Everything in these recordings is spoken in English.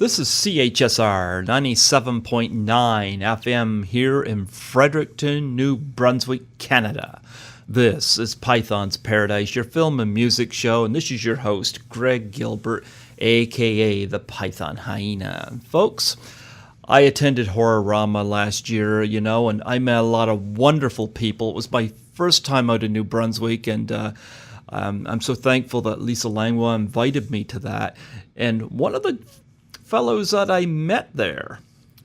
This is CHSR 97.9 FM here in Fredericton, New Brunswick, Canada. This is Python's Paradise, your film and music show, and this is your host, Greg Gilbert, aka the Python Hyena. Folks, I attended Horrorama last year, and I met a lot of wonderful people. It was my first time out in New Brunswick, and I'm so thankful that Lisa Langlois invited me to that. And one of the fellows that I met there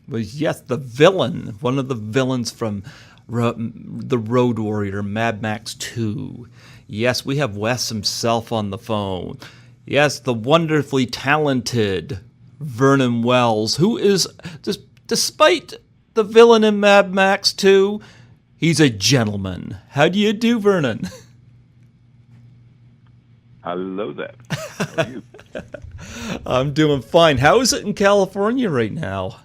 was, yes, the villain, one of the villains from the Road Warrior, Mad Max 2. Yes, we have Wes himself on the phone. Yes, the wonderfully talented Vernon Wells, who is, despite the villain in Mad Max 2, he's a gentleman. How do you do, Vernon? Hello there. How are you? I'm doing fine. How is it in California right now?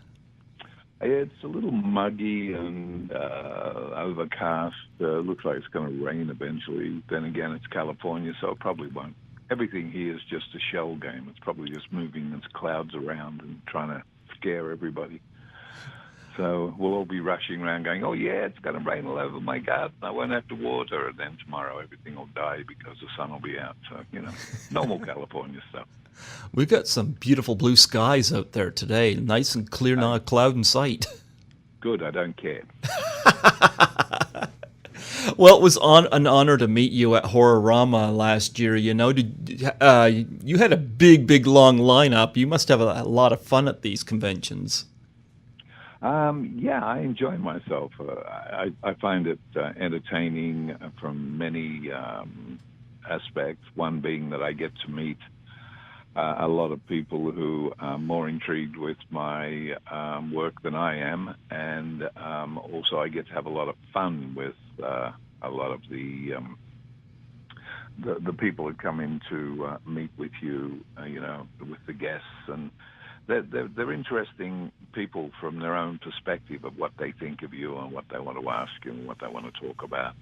It's a little muggy and overcast. Looks like it's going to rain eventually. Then again, it's California, so it probably won't. Everything here is just a shell game. It's probably just moving its clouds around and trying to scare everybody. So we'll all be rushing around going, oh, yeah, it's going to rain all over my garden. I won't have to water. And then tomorrow everything will die because the sun will be out. So, normal California stuff. We've got some beautiful blue skies out there today. Nice and clear, not a cloud in sight. Good, I don't care. Well, it was an honor to meet you at Horrorama last year. You had a big, long lineup. You must have a lot of fun at these conventions. Yeah, I enjoy myself. I find it entertaining from many aspects, one being that I get to meet a lot of people who are more intrigued with my work than I am, and also I get to have a lot of fun with a lot of the people who come in to meet with you, with the guests, and they're interesting people from their own perspective of what they think of you and what they want to ask you and what they want to talk about.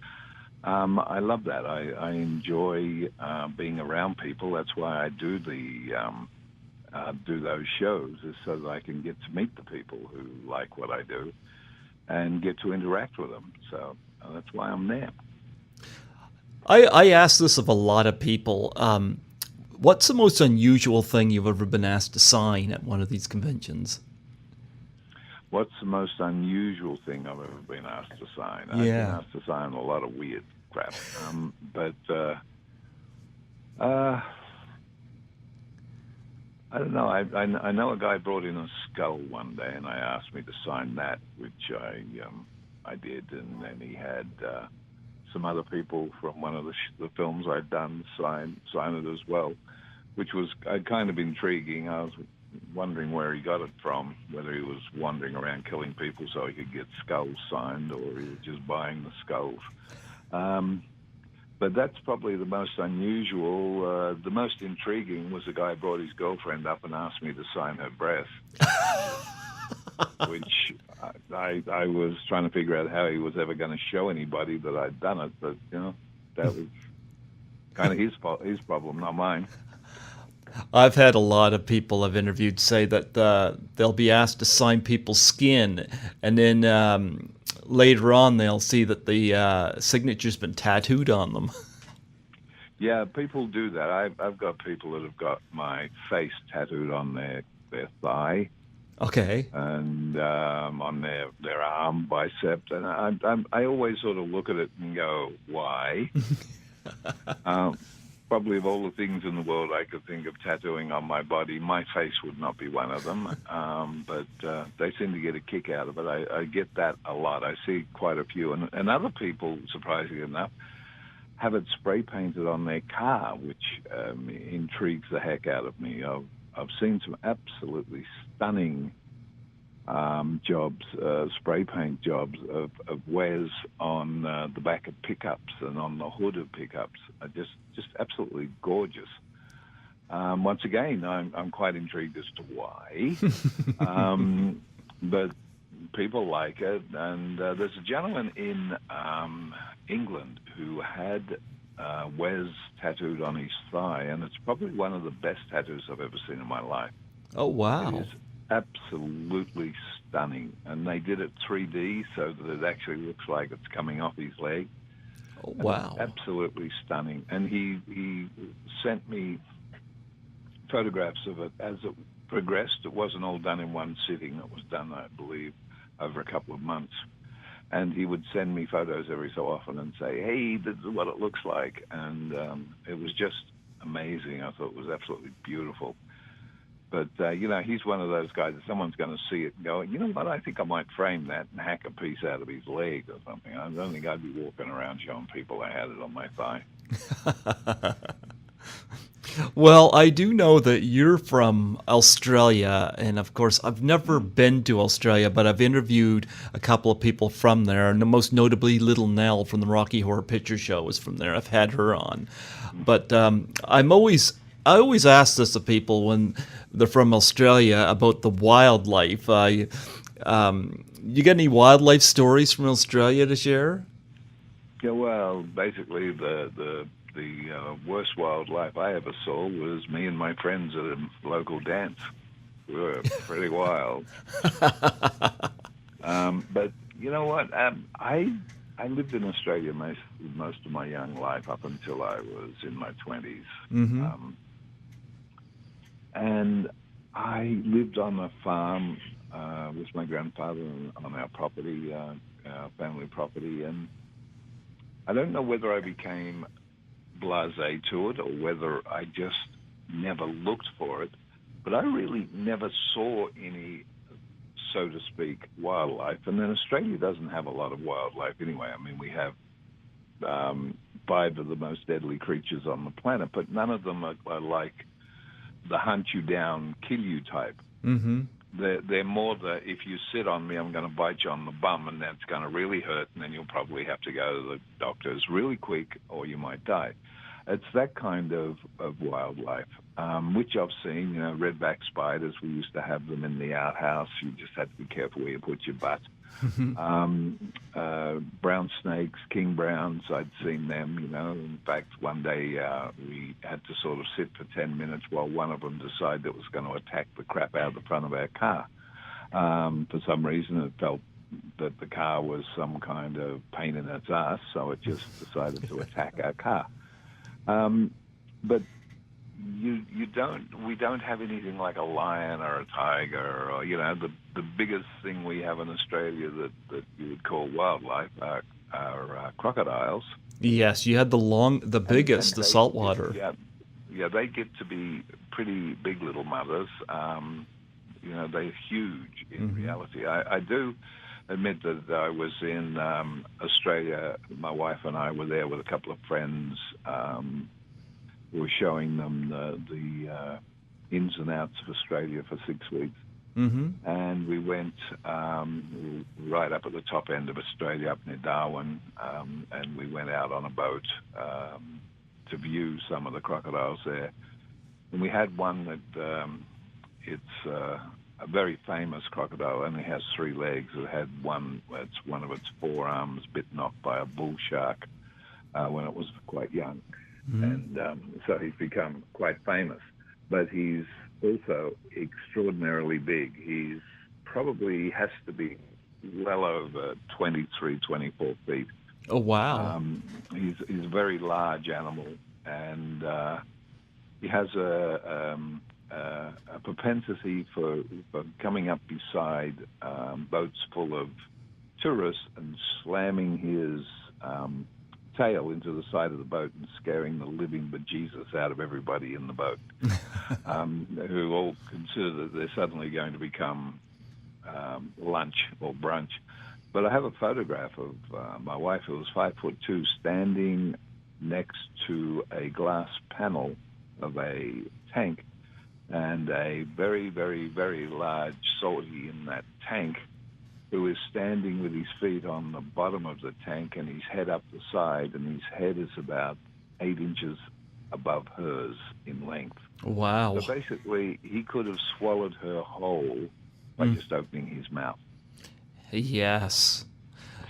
I love that. I enjoy being around people. That's why I do do those shows, is so that I can get to meet the people who like what I do and get to interact with them. So that's why I'm there. I ask this of a lot of people. What's the most unusual thing you've ever been asked to sign at one of these conventions? What's the most unusual thing I've ever been asked to sign? I've been asked to sign a lot of weird crap. I don't know. I know a guy brought in a skull one day, and I asked me to sign that, which I did, and then he had some other people from one of the films I'd done sign it as well, which was kind of intriguing. I was wondering where he got it from, whether he was wandering around killing people so he could get skulls signed, or he was just buying the skulls. But that's probably the most unusual. The most intriguing was a guy brought his girlfriend up and asked me to sign her breast, which I was trying to figure out how he was ever going to show anybody that I'd done it, but, that was kind of his problem, not mine. I've had a lot of people I've interviewed say that they'll be asked to sign people's skin, and then later on they'll see that the signature's been tattooed on them. Yeah, people do that. I've got people that have got my face tattooed on their thigh. Okay. And on their arm, bicep. And I always sort of look at it and go, why? Probably of all the things in the world I could think of tattooing on my body, my face would not be one of them. But they seem to get a kick out of it. I get that a lot. I see quite a few. And other people, surprisingly enough, have it spray painted on their car, which intrigues the heck out of me. I've seen some absolutely stunning jobs, spray paint jobs of Wes on the back of pickups and on the hood of pickups. Just absolutely gorgeous. Once again, I'm quite intrigued as to why, but people like it. And there's a gentleman in England who had Wes tattooed on his thigh, and it's probably one of the best tattoos I've ever seen in my life. Oh, It is wow. absolutely stunning. And they did it 3D so that it actually looks like it's coming off his leg. Oh, And it's wow. absolutely stunning. And he sent me photographs of it as it progressed. It wasn't all done in one sitting. It was done, I believe, over a couple of months. And he would send me photos every so often and say, "Hey, this is what it looks like." And it was just amazing. I thought it was absolutely beautiful. But, he's one of those guys that someone's going to see it and go, "You know what, I think I might frame that and hack a piece out of his leg or something." I don't think I'd be walking around showing people I had it on my thigh. Well, I do know that you're from Australia, and of course, I've never Mm. been to Australia, but I've interviewed a couple of people from there, and most notably Little Nell from the Rocky Horror Picture Show was from there. I've had her on, but I always ask this of people when they're from Australia about the wildlife. You got any wildlife stories from Australia to share? Yeah, well, basically the worst wildlife I ever saw was me and my friends at a local dance. We were pretty wild. But you know what? I lived in Australia most of my young life up until I was in my 20s. Mm-hmm. Um, and I lived on a farm with my grandfather on our property, our family property, and I don't know whether I became blasé to it or whether I just never looked for it, but I really never saw any, so to speak, wildlife. And then Australia doesn't have a lot of wildlife anyway. I mean, we have um, five of the most deadly creatures on the planet, but none of them are like the hunt you down, kill you type. Mm-hmm. They're more the, if you sit on me, I'm going to bite you on the bum, and that's going to really hurt, and then you'll probably have to go to the doctors really quick, or you might die. It's that kind of wildlife, which I've seen. Redback spiders. We used to have them in the outhouse. You just had to be careful where you put your butt. Brown snakes, king browns, I'd seen them. In fact, one day we had to sort of sit for 10 minutes while one of them decided it was going to attack the crap out of the front of our car. For some reason, it felt that the car was some kind of pain in its ass, so it just decided to attack our car. But we don't have anything like a lion or a tiger, or the biggest thing we have in Australia that you would call wildlife are crocodiles. Yes, you had the And biggest, the saltwater. yeah, they get to be pretty big little mothers. They're huge in Mm-hmm. reality. I do admit that I was in Australia. My wife and I were there with a couple of friends. We were showing them the ins and outs of Australia for 6 weeks. Mm-hmm. And we went right up at the top end of Australia, up near Darwin, and we went out on a boat to view some of the crocodiles there. And we had one that it's a very famous crocodile. Only has 3 legs. It had one of its forearms bitten off by a bull shark when it was quite young. Mm-hmm. And so he's become quite famous. But he's also extraordinarily big. He's probably has to be well over 23, 24 feet. Oh, wow. He's a very large animal, and he has a propensity for coming up beside boats full of tourists and slamming his tail into the side of the boat and scaring the living bejesus out of everybody in the boat, who all consider that they're suddenly going to become lunch or brunch. But I have a photograph of my wife, who was 5'2", standing next to a glass panel of a tank, and a very, very, very large salty in that tank, who is standing with his feet on the bottom of the tank and his head up the side, and his head is about 8 inches above hers in length. So Wow. basically, he could have swallowed her whole by just opening his mouth. Yes.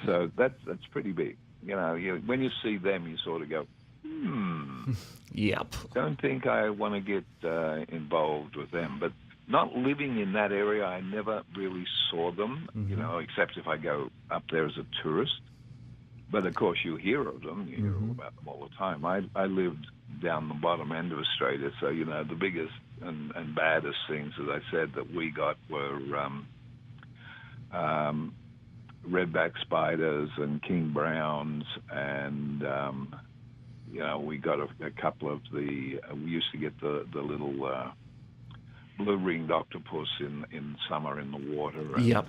So that's pretty big. When you see them, you sort of go, Yep. don't think I want to get involved with them. But not living in that area, I never really saw them, Mm-hmm. except if I go up there as a tourist. But of course, you hear of them. You hear all Mm-hmm. about them all the time. I lived down the bottom end of Australia, so the biggest and baddest things, as I said, that we got were redback spiders and king browns, and we got a couple of we used to get the little blue-ringed octopus in summer in the water, and Yep.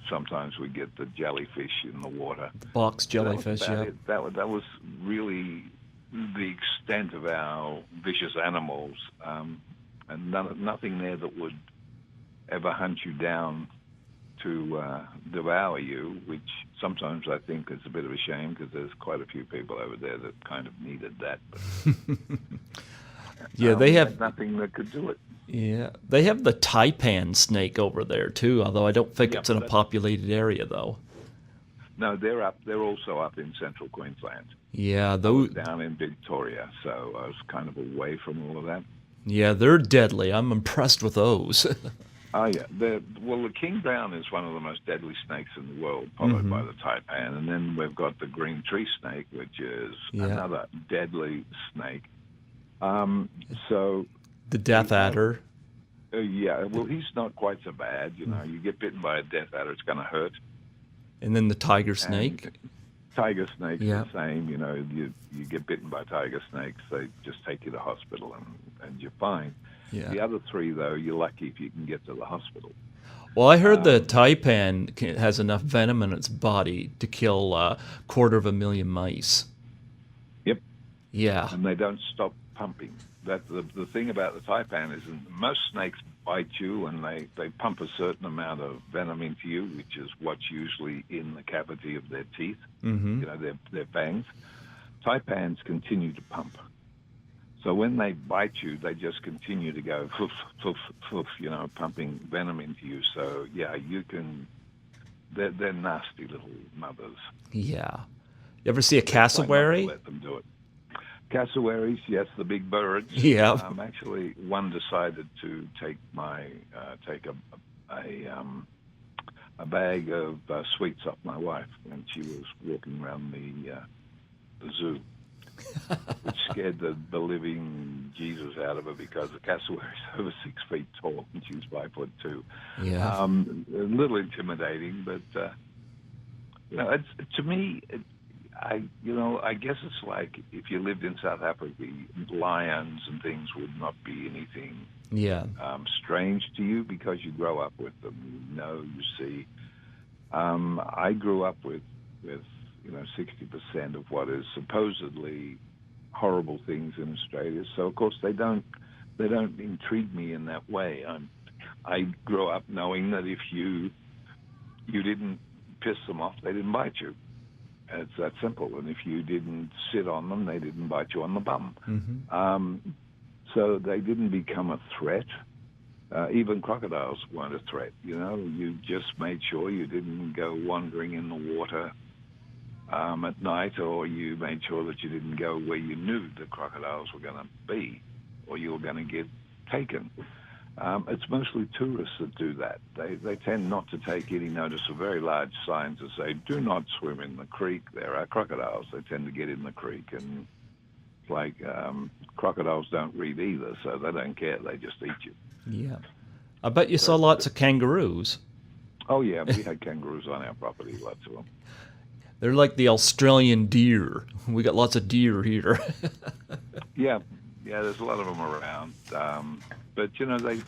sometimes we get the jellyfish in the water. The box So that was jellyfish, about yep. it. That was really the extent of our vicious animals, and nothing there that would ever hunt you down to devour you, which sometimes I think is a bit of a shame because there's quite a few people over there that kind of needed that. But, Yeah, they we have. had nothing that could do it. Yeah, they have the taipan snake over there too. Although I don't think Yep, it's in a populated area though. No, they're up. They're also up in central Queensland. Yeah, I those. was down in Victoria, so I was kind of away from all of that. Yeah, they're deadly. I'm impressed with those. Oh, yeah. The king brown is one of the most deadly snakes in the world, followed by the taipan. And then we've got the green tree snake, which is another deadly snake. So The death adder. yeah, well, he's not quite so bad. You get bitten by a death adder, it's going to hurt. And then the tiger snake. And tiger snakes Yeah. the same. You get bitten by tiger snakes, they just take you to hospital and you're fine. Yeah. The other three, though, you're lucky if you can get to the hospital. Well, I heard the taipan has enough venom in its body to kill 250,000 mice. Yep. Yeah. And they don't stop pumping. That the thing about the taipan is that most snakes bite you and they pump a certain amount of venom into you, which is what's usually in the cavity of their teeth, Mm-hmm. their fangs. Taipans continue to pump. So when they bite you, they just continue to go foof, foof, foof, pumping venom into you. So, yeah, you can... They're nasty little mothers. Yeah. You ever see a Try not to cassowary? let them do it. Cassowaries, yes, the big birds. Yeah. Actually, one decided to take a bag of sweets off my wife when she was walking around the zoo, which scared the living Jesus out of her because the cassowary is over 6 feet tall and she's 5'2". Yeah. A little intimidating, but to me. I guess it's like if you lived in South Africa, lions and things would not be anything Yeah. strange to you because you grow up with them. You see. I grew up with 60% of what is supposedly horrible things in Australia. So of course they don't intrigue me in that way. I grew up knowing that if you didn't piss them off, they didn't bite you. It's that simple. And if you didn't sit on them, they didn't bite you on the bum. Mm-hmm. So they didn't become a threat. Even crocodiles weren't a threat. You just made sure you didn't go wandering in the water at night, or you made sure that you didn't go where you knew the crocodiles were going to be, or you were going to get taken. It's mostly tourists that do that. They tend not to take any notice of very large signs that say, do not swim in the creek. There are crocodiles. They tend to get in the creek. And it's like crocodiles don't read either, so they don't care. They just eat you. Yeah. I bet you saw lots of kangaroos. Oh, yeah. We had kangaroos on our property, lots of them. They're like the Australian deer. We got lots of deer here. Yeah, there's a lot of them around. But,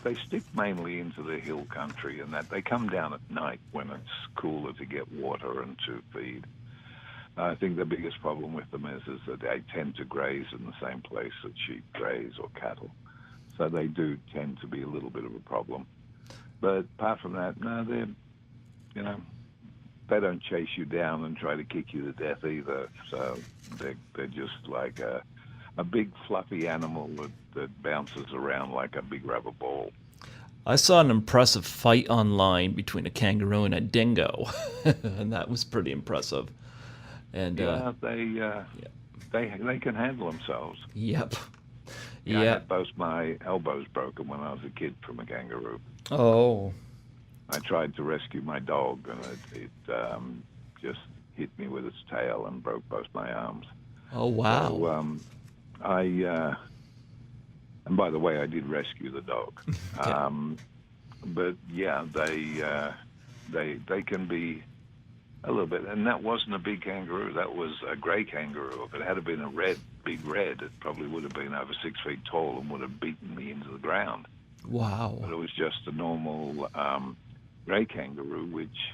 they stick mainly into the hill country, and that they come down at night when it's cooler to get water and to feed. I think the biggest problem with them is that they tend to graze in the same place that sheep graze or cattle. So they do tend to be a little bit of a problem. But apart from that, no, they don't chase you down and try to kick you to death either. So they're just like a big fluffy animal that bounces around like a big rubber ball. I saw an impressive fight online between a kangaroo and a dingo, and that was pretty impressive. And they can handle themselves. Yep. Yeah, I Yeah. had both my elbows broken when I was a kid from a kangaroo. Oh. I tried to rescue my dog, and it just hit me with its tail and broke both my arms. Oh, So wow. I, and by the way, I did rescue the dog. Okay. But yeah, they can be a little bit, and that wasn't a big kangaroo. That was a gray kangaroo. If it had been a big red, it probably would have been over 6 feet tall and would have beaten me into the ground. But Wow. it was just a normal gray kangaroo, which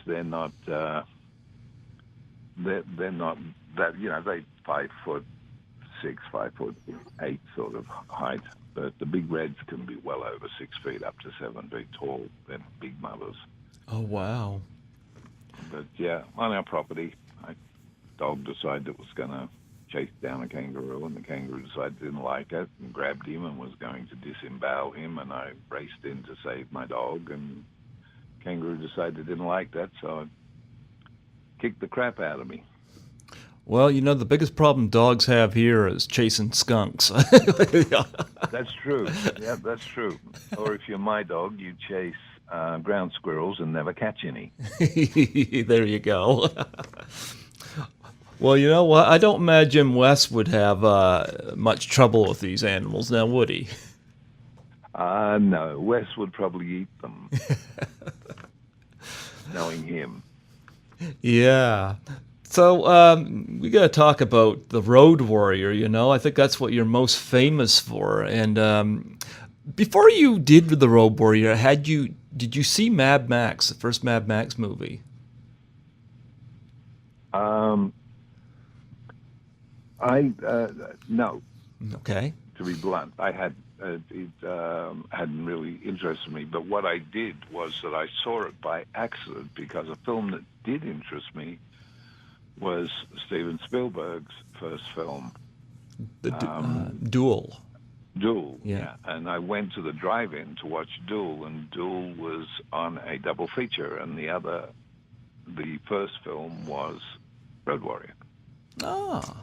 they're not they're not that, they 5'6", 5'8" sort of height. But the big reds can be well over 6 feet, up to 7 feet tall. They're big mothers. Oh, wow. But yeah, on our property, my dog decided it was going to chase down a kangaroo, and the kangaroo decided it didn't like it and grabbed him and was going to disembowel him, and I raced in to save my dog, and kangaroo decided it didn't like that, so it kicked the crap out of me. Well, the biggest problem dogs have here is chasing skunks. That's true. Yeah, that's true. Or if you're my dog, you chase ground squirrels and never catch any. There you go. Well, you know what? I don't imagine Wes would have much trouble with these animals now, would he? No, Wes would probably eat them, knowing him. Yeah. So we got to talk about the Road Warrior. I think that's what you're most famous for. And before you did the Road Warrior, did you see Mad Max, the first Mad Max movie? No. Okay. To be blunt, it hadn't really interested me. But what I did was that I saw it by accident, because a film that did interest me was Steven Spielberg's first film, The Duel. Duel. Yeah. And I went to the drive-in to watch Duel, and Duel was on a double feature, and the first film was Road Warrior. Ah.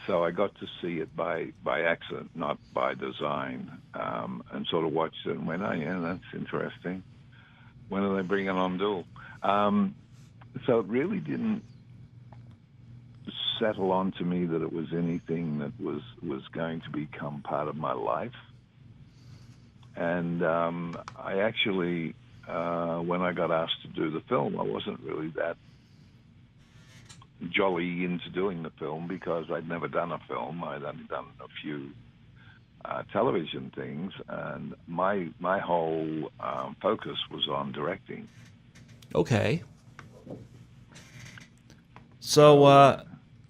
So I got to see it by accident, not by design, and sort of watched it and went, oh, yeah, that's interesting. When are they bringing on Duel? So it really didn't settle on to me that it was anything that was going to become part of my life. And I actually, when I got asked to do the film, I wasn't really that jolly into doing the film, because I'd never done a film. I'd only done a few television things, and my whole focus was on directing. Okay. So,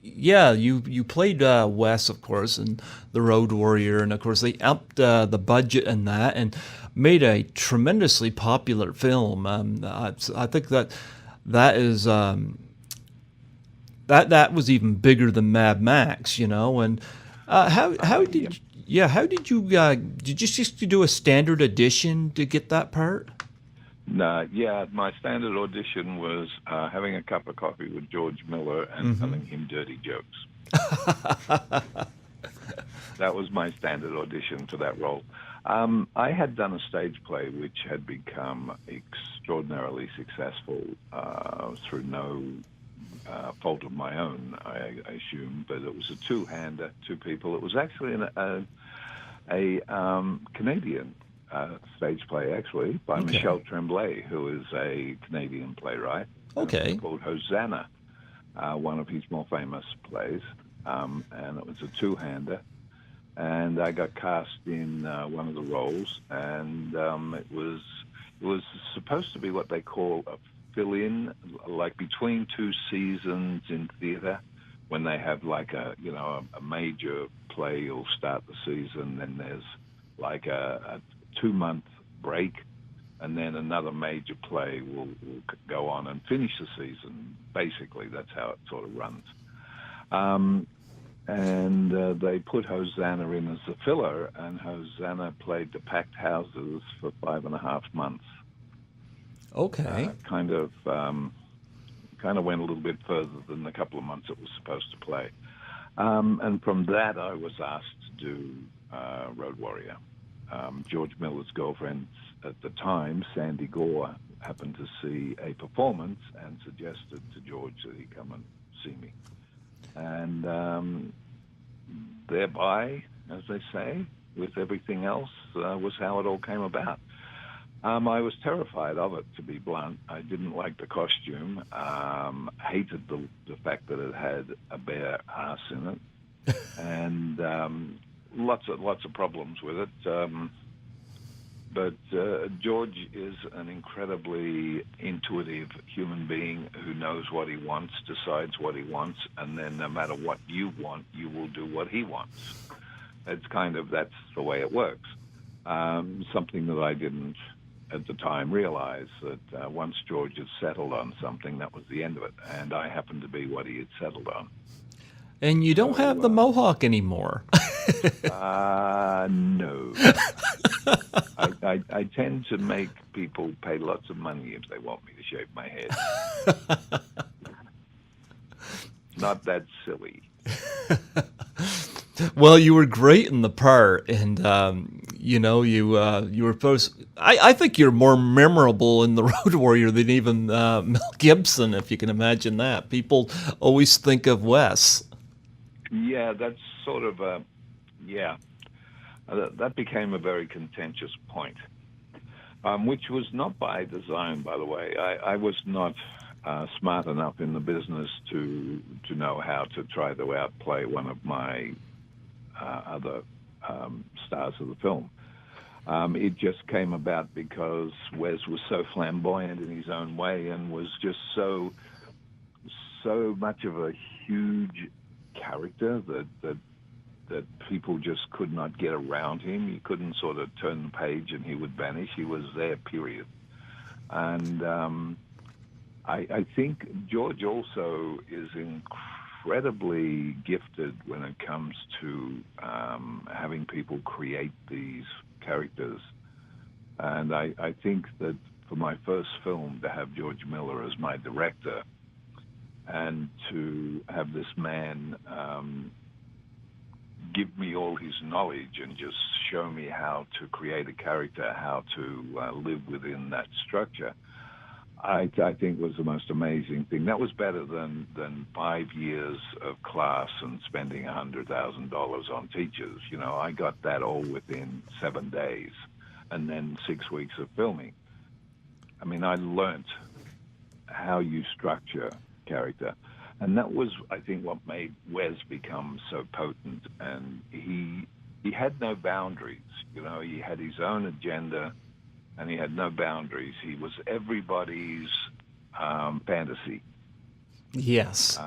yeah, you played Wes, of course, in The Road Warrior, and of course they upped the budget in that and made a tremendously popular film. I think that is that was even bigger than Mad Max, And how did did you just do a standard edition to get that part? No, yeah, my standard audition was having a cup of coffee with George Miller and telling him dirty jokes. That was my standard audition for that role. I had done a stage play which had become extraordinarily successful through no fault of my own, I assume, but it was a two-hander, two people. It was actually a Canadian stage play, actually, by Michel Tremblay, who is a Canadian playwright. Okay. It's called Hosanna, one of his more famous plays, and it was a two-hander. And I got cast in one of the roles, and it was supposed to be what they call a fill-in, like between two seasons in theater, when they have like a major play will start the season, then there's like a 2-month break, and then another major play will go on and finish the season. Basically, that's how it sort of runs. And they put Hosanna in as a filler, and Hosanna played the packed houses for 5.5 months. Okay. Kind of went a little bit further than the couple of months it was supposed to play. And from that, I was asked to do Road Warrior. George Miller's girlfriend at the time, Sandy Gore, happened to see a performance and suggested to George that he come and see me. And thereby, as they say, with everything else, was how it all came about. I was terrified of it, to be blunt. I didn't like the costume. Hated the fact that it had a bare ass in it, and lots of problems with it. But George is an incredibly intuitive human being who knows what he wants, decides what he wants, and then no matter what you want, you will do what he wants. That's the way it works. Something that I didn't at the time realize, that once George had settled on something, that was the end of it. And I happened to be what he had settled on. And you don't have the mohawk anymore. No. I tend to make people pay lots of money if they want me to shave my head. Not that silly. Well, you were great in the part, and you were supposed. I think you're more memorable in the Road Warrior than even Mel Gibson, if you can imagine that. People always think of Wes. Yeah, that's sort of that became a very contentious point, which was not by design, by the way. I was not smart enough in the business to know how to try to outplay one of my other stars of the film. It just came about because Wes was so flamboyant in his own way and was just so much of a huge character that people just could not get around him. You couldn't sort of turn the page and he would vanish. He was there, period. And I think George also is incredibly gifted when it comes to having people create these characters. And I think that for my first film, to have George Miller as my director and to have this man give me all his knowledge and just show me how to create a character, how to live within that structure, I think was the most amazing thing. That was better than 5 years of class and spending $100,000 on teachers. You know, I got that all within 7 days and then 6 weeks of filming. I mean, I learnt how you structure character. And that was, I think, what made Wes become so potent. And he had no boundaries. You know, he had his own agenda, and he had no boundaries. He was everybody's fantasy. Yes.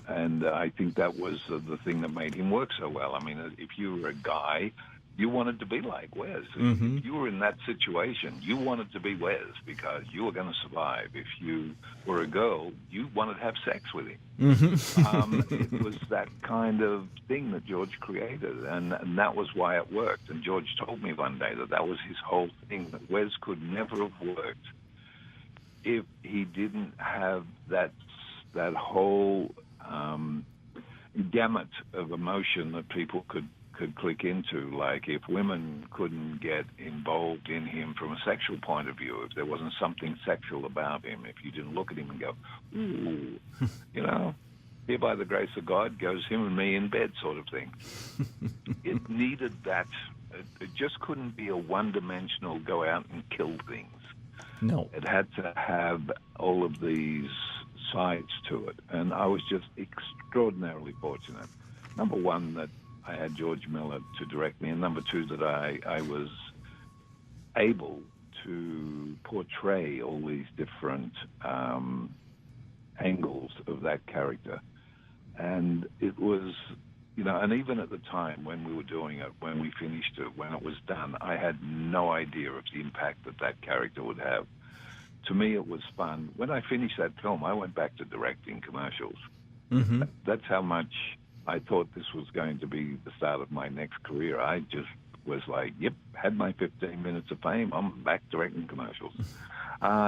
And I think that was the thing that made him work so well. I mean, if you were a guy, you wanted to be like Wes. Mm-hmm. If you were in that situation, you wanted to be Wes because you were going to survive. If you were a girl, you wanted to have sex with him. Mm-hmm. It was that kind of thing that George created, and that was why it worked. And George told me one day that was his whole thing, that Wes could never have worked if he didn't have that whole gamut of emotion that people could click into. Like if women couldn't get involved in him from a sexual point of view, if there wasn't something sexual about him, if you didn't look at him and go, ooh, you know, here by the grace of God goes him and me in bed sort of thing. It needed that. It just couldn't be a one-dimensional go out and kill things. No. It had to have all of these sides to it. And I was just extraordinarily fortunate. Number one, that I had George Miller to direct me, and number two, that I was able to portray all these different angles of that character. And it was, you know, and even at the time when we were doing it, when we finished it, when it was done, I had no idea of the impact that character would have. To me, it was fun. When I finished that film, I went back to directing commercials. Mm-hmm. That's how much I thought this was going to be the start of my next career. I just was like, yep, had my 15 minutes of fame, I'm back directing commercials.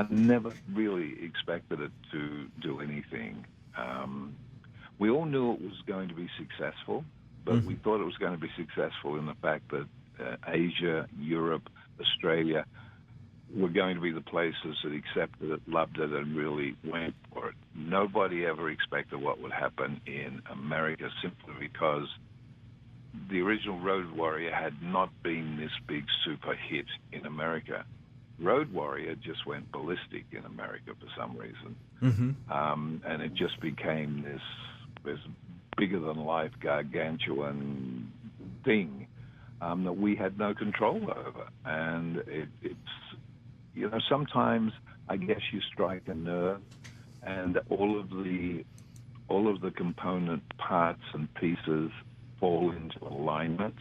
Never really expected it to do anything. We all knew it was going to be successful, but we thought it was going to be successful in the fact that Asia, Europe, Australia were going to be the places that accepted it, loved it, and really went for it. Nobody ever expected what would happen in America simply because the original Road Warrior had not been this big super hit in America. Road Warrior just went ballistic in America for some reason. And it just became this bigger-than-life, gargantuan thing that we had no control over. And it's, sometimes I guess you strike a nerve, and all of the component parts and pieces fall into alignment.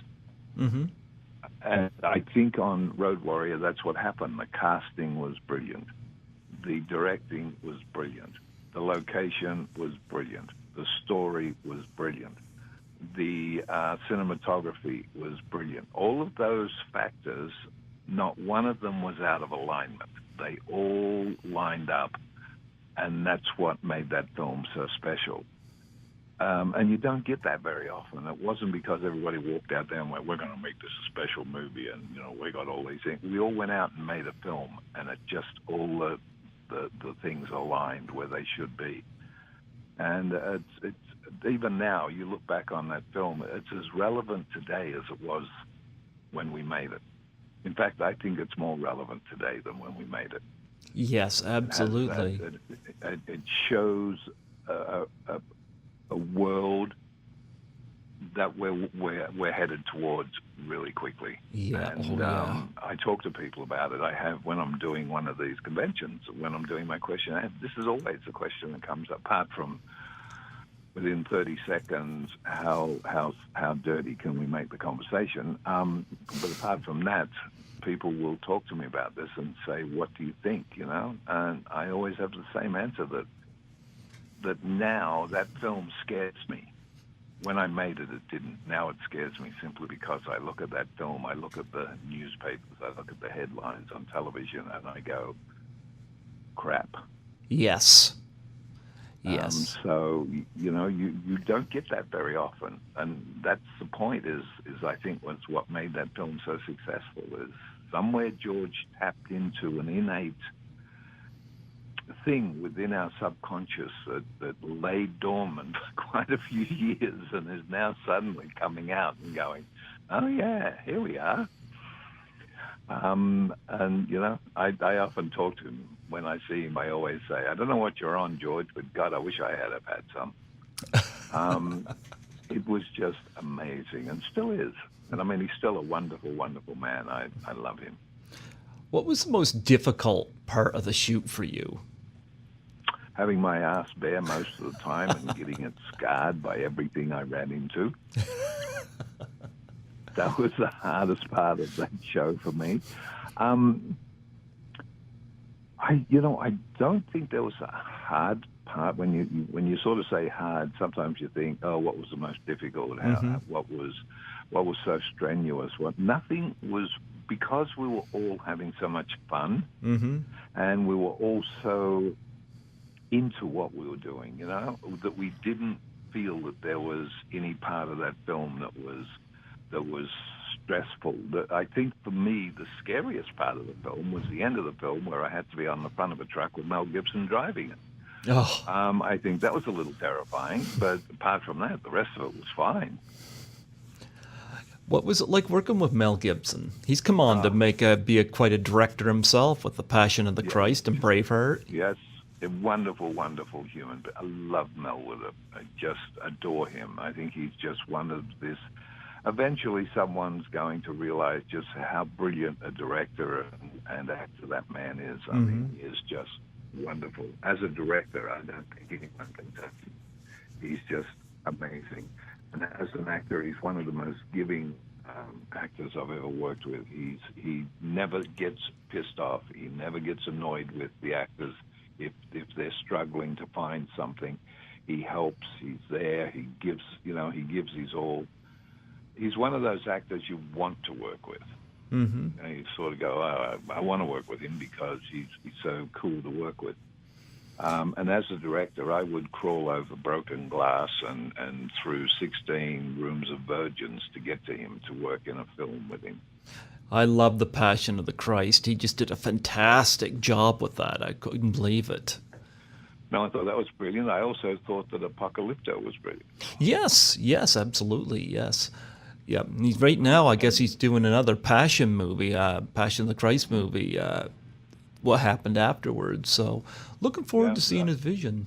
And I think on Road Warrior, that's what happened. The casting was brilliant. The directing was brilliant. The location was brilliant. The story was brilliant. The cinematography was brilliant. All of those factors, not one of them was out of alignment. They all lined up, and that's what made that film so special. And you don't get that very often. It wasn't because everybody walked out there and went, we're going to make this a special movie, and, we got all these things. We all went out and made a film, and it just, all the things aligned where they should be. And it's even now, you look back on that film, it's as relevant today as it was when we made it. In fact, I think it's more relevant today than when we made it. Yes, absolutely. It shows a world that we're headed towards really quickly. And I talk to people about it. I have, when I'm doing one of these conventions, when I'm doing my question, this is always the question that comes up, apart from within 30 seconds, how dirty can we make the conversation? But apart from that, people will talk to me about this and say, what do you think, And I always have the same answer, that now that film scares me. When I made it, it didn't. Now it scares me simply because I look at that film, I look at the newspapers, I look at the headlines on television, and I go, crap. Yes. So, you don't get that very often. And that's the point is I think was what made that film so successful is somewhere George tapped into an innate thing within our subconscious that lay dormant for quite a few years and is now suddenly coming out and going, oh yeah, here we are. And I often talk to him when I see him. I always say, I don't know what you're on, George, but God, I wish I had have had some. It was just amazing and still is. And I mean, he's still a wonderful, wonderful man. I love him. What was the most difficult part of the shoot for you? Having my ass bare most of the time and getting it scarred by everything I ran into. That was the hardest part of that show for me. I don't think there was a hard part. When you sort of say hard, sometimes you think, oh, what was the most difficult? What was so strenuous? Nothing was, because we were all having so much fun, and we were all so into what we were doing, that we didn't feel that there was any part of that film that was stressful. I think for me, the scariest part of the film was the end of the film where I had to be on the front of a truck with Mel Gibson driving it. Oh. I think that was a little terrifying, but apart from that, the rest of it was fine. What was it like working with Mel Gibson? He's come on to be quite a director himself with The Passion of the Christ and Braveheart. Yes, a wonderful, wonderful human. But I love Mel I just adore him. I think he's just one of this. Eventually, someone's going to realize just how brilliant a director and actor that man is. I mean, he is just wonderful. As a director, I don't think anyone can touch him. He's just amazing. And as an actor, he's one of the most giving actors I've ever worked with. He never gets pissed off. He never gets annoyed with the actors if they're struggling to find something. He helps. He's there. He gives his all. He's one of those actors you want to work with. You sort of go, oh, I want to work with him because he's so cool to work with. And as a director, I would crawl over broken glass and through 16 rooms of virgins to get to him to work in a film with him. I love The Passion of the Christ. He just did a fantastic job with that. I couldn't believe it. No, I thought that was brilliant. I also thought that Apocalypto was brilliant. Yes, absolutely, yes. Yeah, he's right now. I guess he's doing another Passion movie, Passion of the Christ movie. What happened afterwards? So, looking forward to seeing his vision.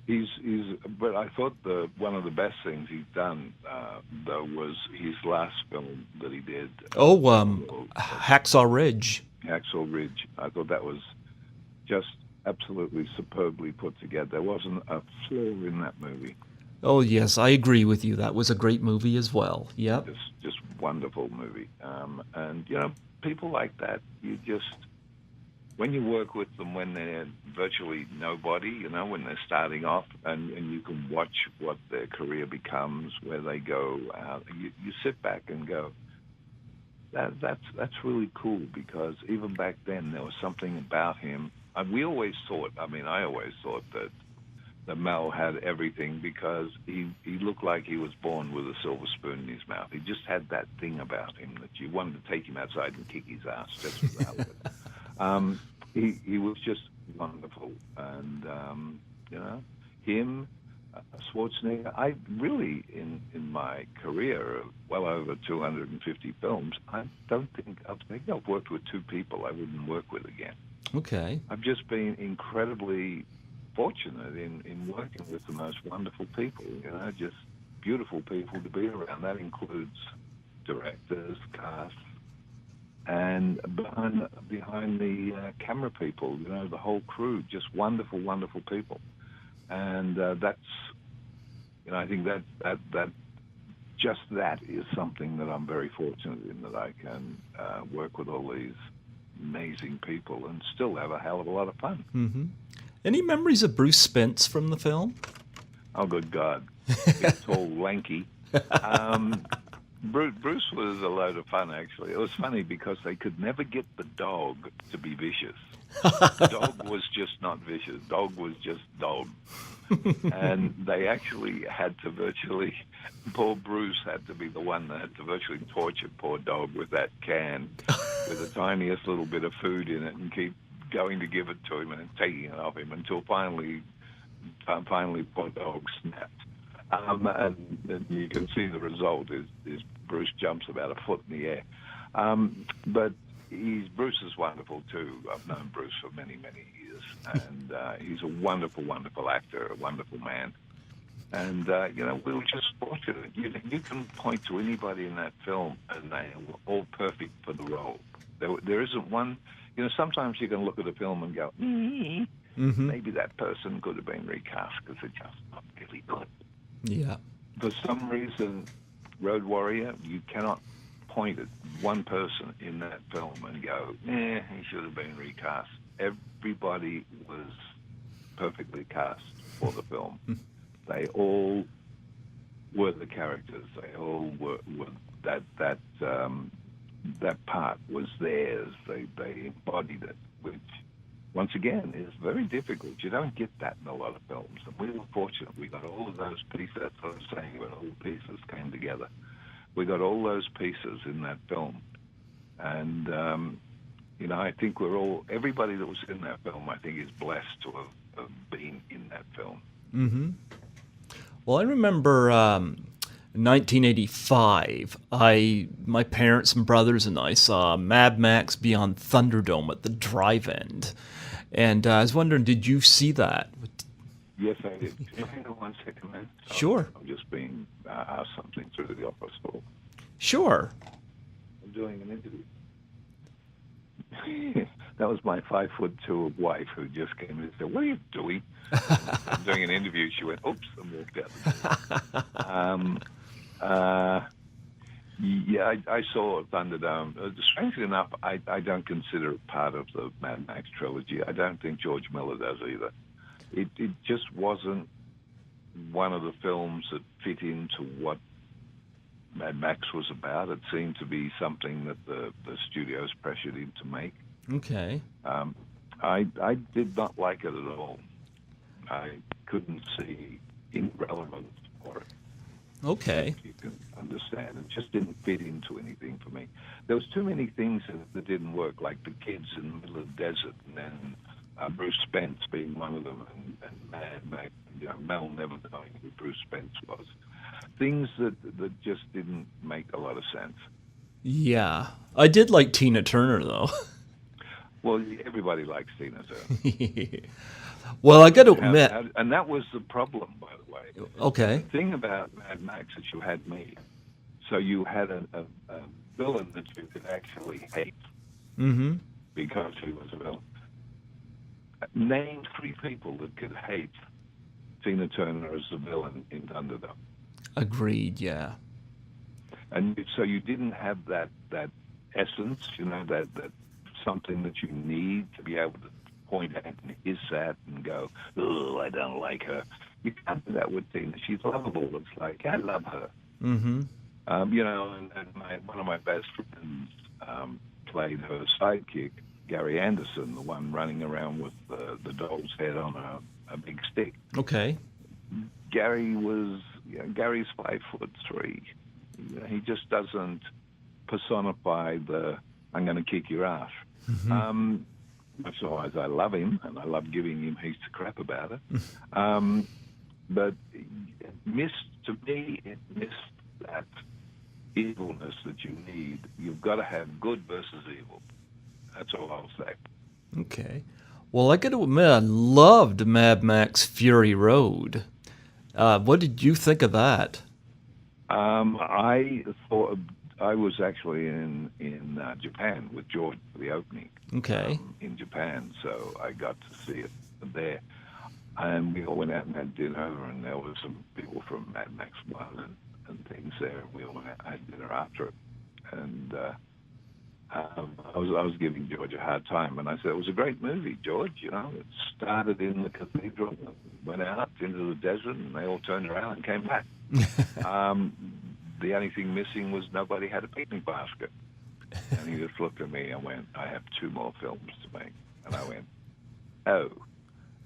But I thought one of the best things he's done, though, was his last film that he did. Hacksaw Ridge. Hacksaw Ridge. I thought that was just absolutely superbly put together. There wasn't a flaw in that movie. Oh yes, I agree with you. That was a great movie as well. Yep. Just wonderful movie. And people like that, when you work with them when they're virtually nobody, when they're starting off, and you can watch what their career becomes, where they go out, you sit back and go, that's really cool, because even back then there was something about him. I always thought that Mel had everything, because he looked like he was born with a silver spoon in his mouth. He just had that thing about him that you wanted to take him outside and kick his ass just for that. He was just wonderful, and him, Schwarzenegger. I really, in my career of well over 250 films, I think I've worked with two people I wouldn't work with again. Okay. I've just been incredibly fortunate in working with the most wonderful people. Just beautiful people to be around. That includes directors, cast, and behind the camera people, the whole crew, just wonderful, wonderful people. And that's, I think that just that is something that I'm very fortunate in, that I can work with all these amazing people and still have a hell of a lot of fun. Mm-hmm. Any memories of Bruce Spence from the film? Oh, good God. Big, tall, lanky. Bruce was a load of fun, actually. It was funny because they could never get the dog to be vicious. The dog was just not vicious. Dog was just dog. And they actually had to poor Bruce had to be the one that had to virtually torture poor dog with that can with the tiniest little bit of food in it, and keep going to give it to him and taking it off him until finally poor dog snapped. And you can see the result is Bruce jumps about a foot in the air. But Bruce is wonderful too. I've known Bruce for many, many years, and he's a wonderful, wonderful actor, a wonderful man. And we were just fortunate. You can point to anybody in that film, and they were all perfect for the role. There isn't one. Sometimes you can look at a film and go, maybe that person could have been recast because they're just not really good. Yeah. For some reason, Road Warrior, you cannot point at one person in that film and go, he should have been recast. Everybody was perfectly cast for the film. They all were the characters. They all were that part was theirs. They embodied it, which, once again, is very difficult. You don't get that in a lot of films. And we were fortunate. We got all of those pieces. That's what I'm saying, when all the pieces came together. We got all those pieces in that film. And, I think everybody that was in that film, I think, is blessed to have been in that film. Mm-hmm. Well, I remember 1985, my parents and brothers and I saw Mad Max Beyond Thunderdome at the drive-in. And I was wondering, did you see that? Yes, I did. Can you hang on 1 second, man? Sure. I'm just being asked something through the office door. Sure. I'm doing an interview. That was my 5'2" wife who just came in and said, "What are you doing?" I'm doing an interview. She went, "Oops," and walked out. Yeah, I saw Thunderdome. Strangely enough, I don't consider it part of the Mad Max trilogy. I don't think George Miller does either. It just wasn't one of the films that fit into what Mad Max was about. It seemed to be something that the studios pressured him to make. Okay. I did not like it at all. I couldn't see any relevance for it. Okay. If you can understand, it just didn't fit into anything for me. There was too many things that didn't work, like the kids in the middle of the desert, and then Bruce Spence being one of them, and Mad Max, Mel never knowing who Bruce Spence was. Things that just didn't make a lot of sense. Yeah. I did like Tina Turner, though. Well, everybody likes Tina Turner. Well, I got to admit. And that was the problem, by the way. Okay. The thing about Mad Max is you had me. So you had a villain that you could actually hate because he was a villain. Name 3 people that could hate Tina Turner as the villain in Thunderdome. Agreed, yeah. And so you didn't have that essence, that something that you need to be able to point at and hiss at and go, oh, I don't like her. You can't do that with Tina. She's lovable. It's like, I love her. Mm-hmm. And one of my best friends played her sidekick, Gary Anderson, the one running around with the doll's head on a big stick. Okay. Gary's 5'3". He just doesn't personify the "I'm going to kick your ass." Mm-hmm. Much as I love him and I love giving him heaps of crap about it, but it missed that evilness that you need. You've got to have good versus evil. That's all I'll say. Okay. Well, I got to admit, I loved Mad Max Fury Road. What did you think of that? I thought I was actually in Japan with George for the opening. Okay. In Japan, so I got to see it there. And we all went out and had dinner, and there were some people from Mad Max 1 and things there. And we all went out and had dinner after it. And I was giving George a hard time, and I said, it was a great movie, George. It started in the cathedral, and went out into the desert, and they all turned around and came back. The only thing missing was nobody had a picnic basket. And he just looked at me and went, I have 2 more films to make. And I went, oh,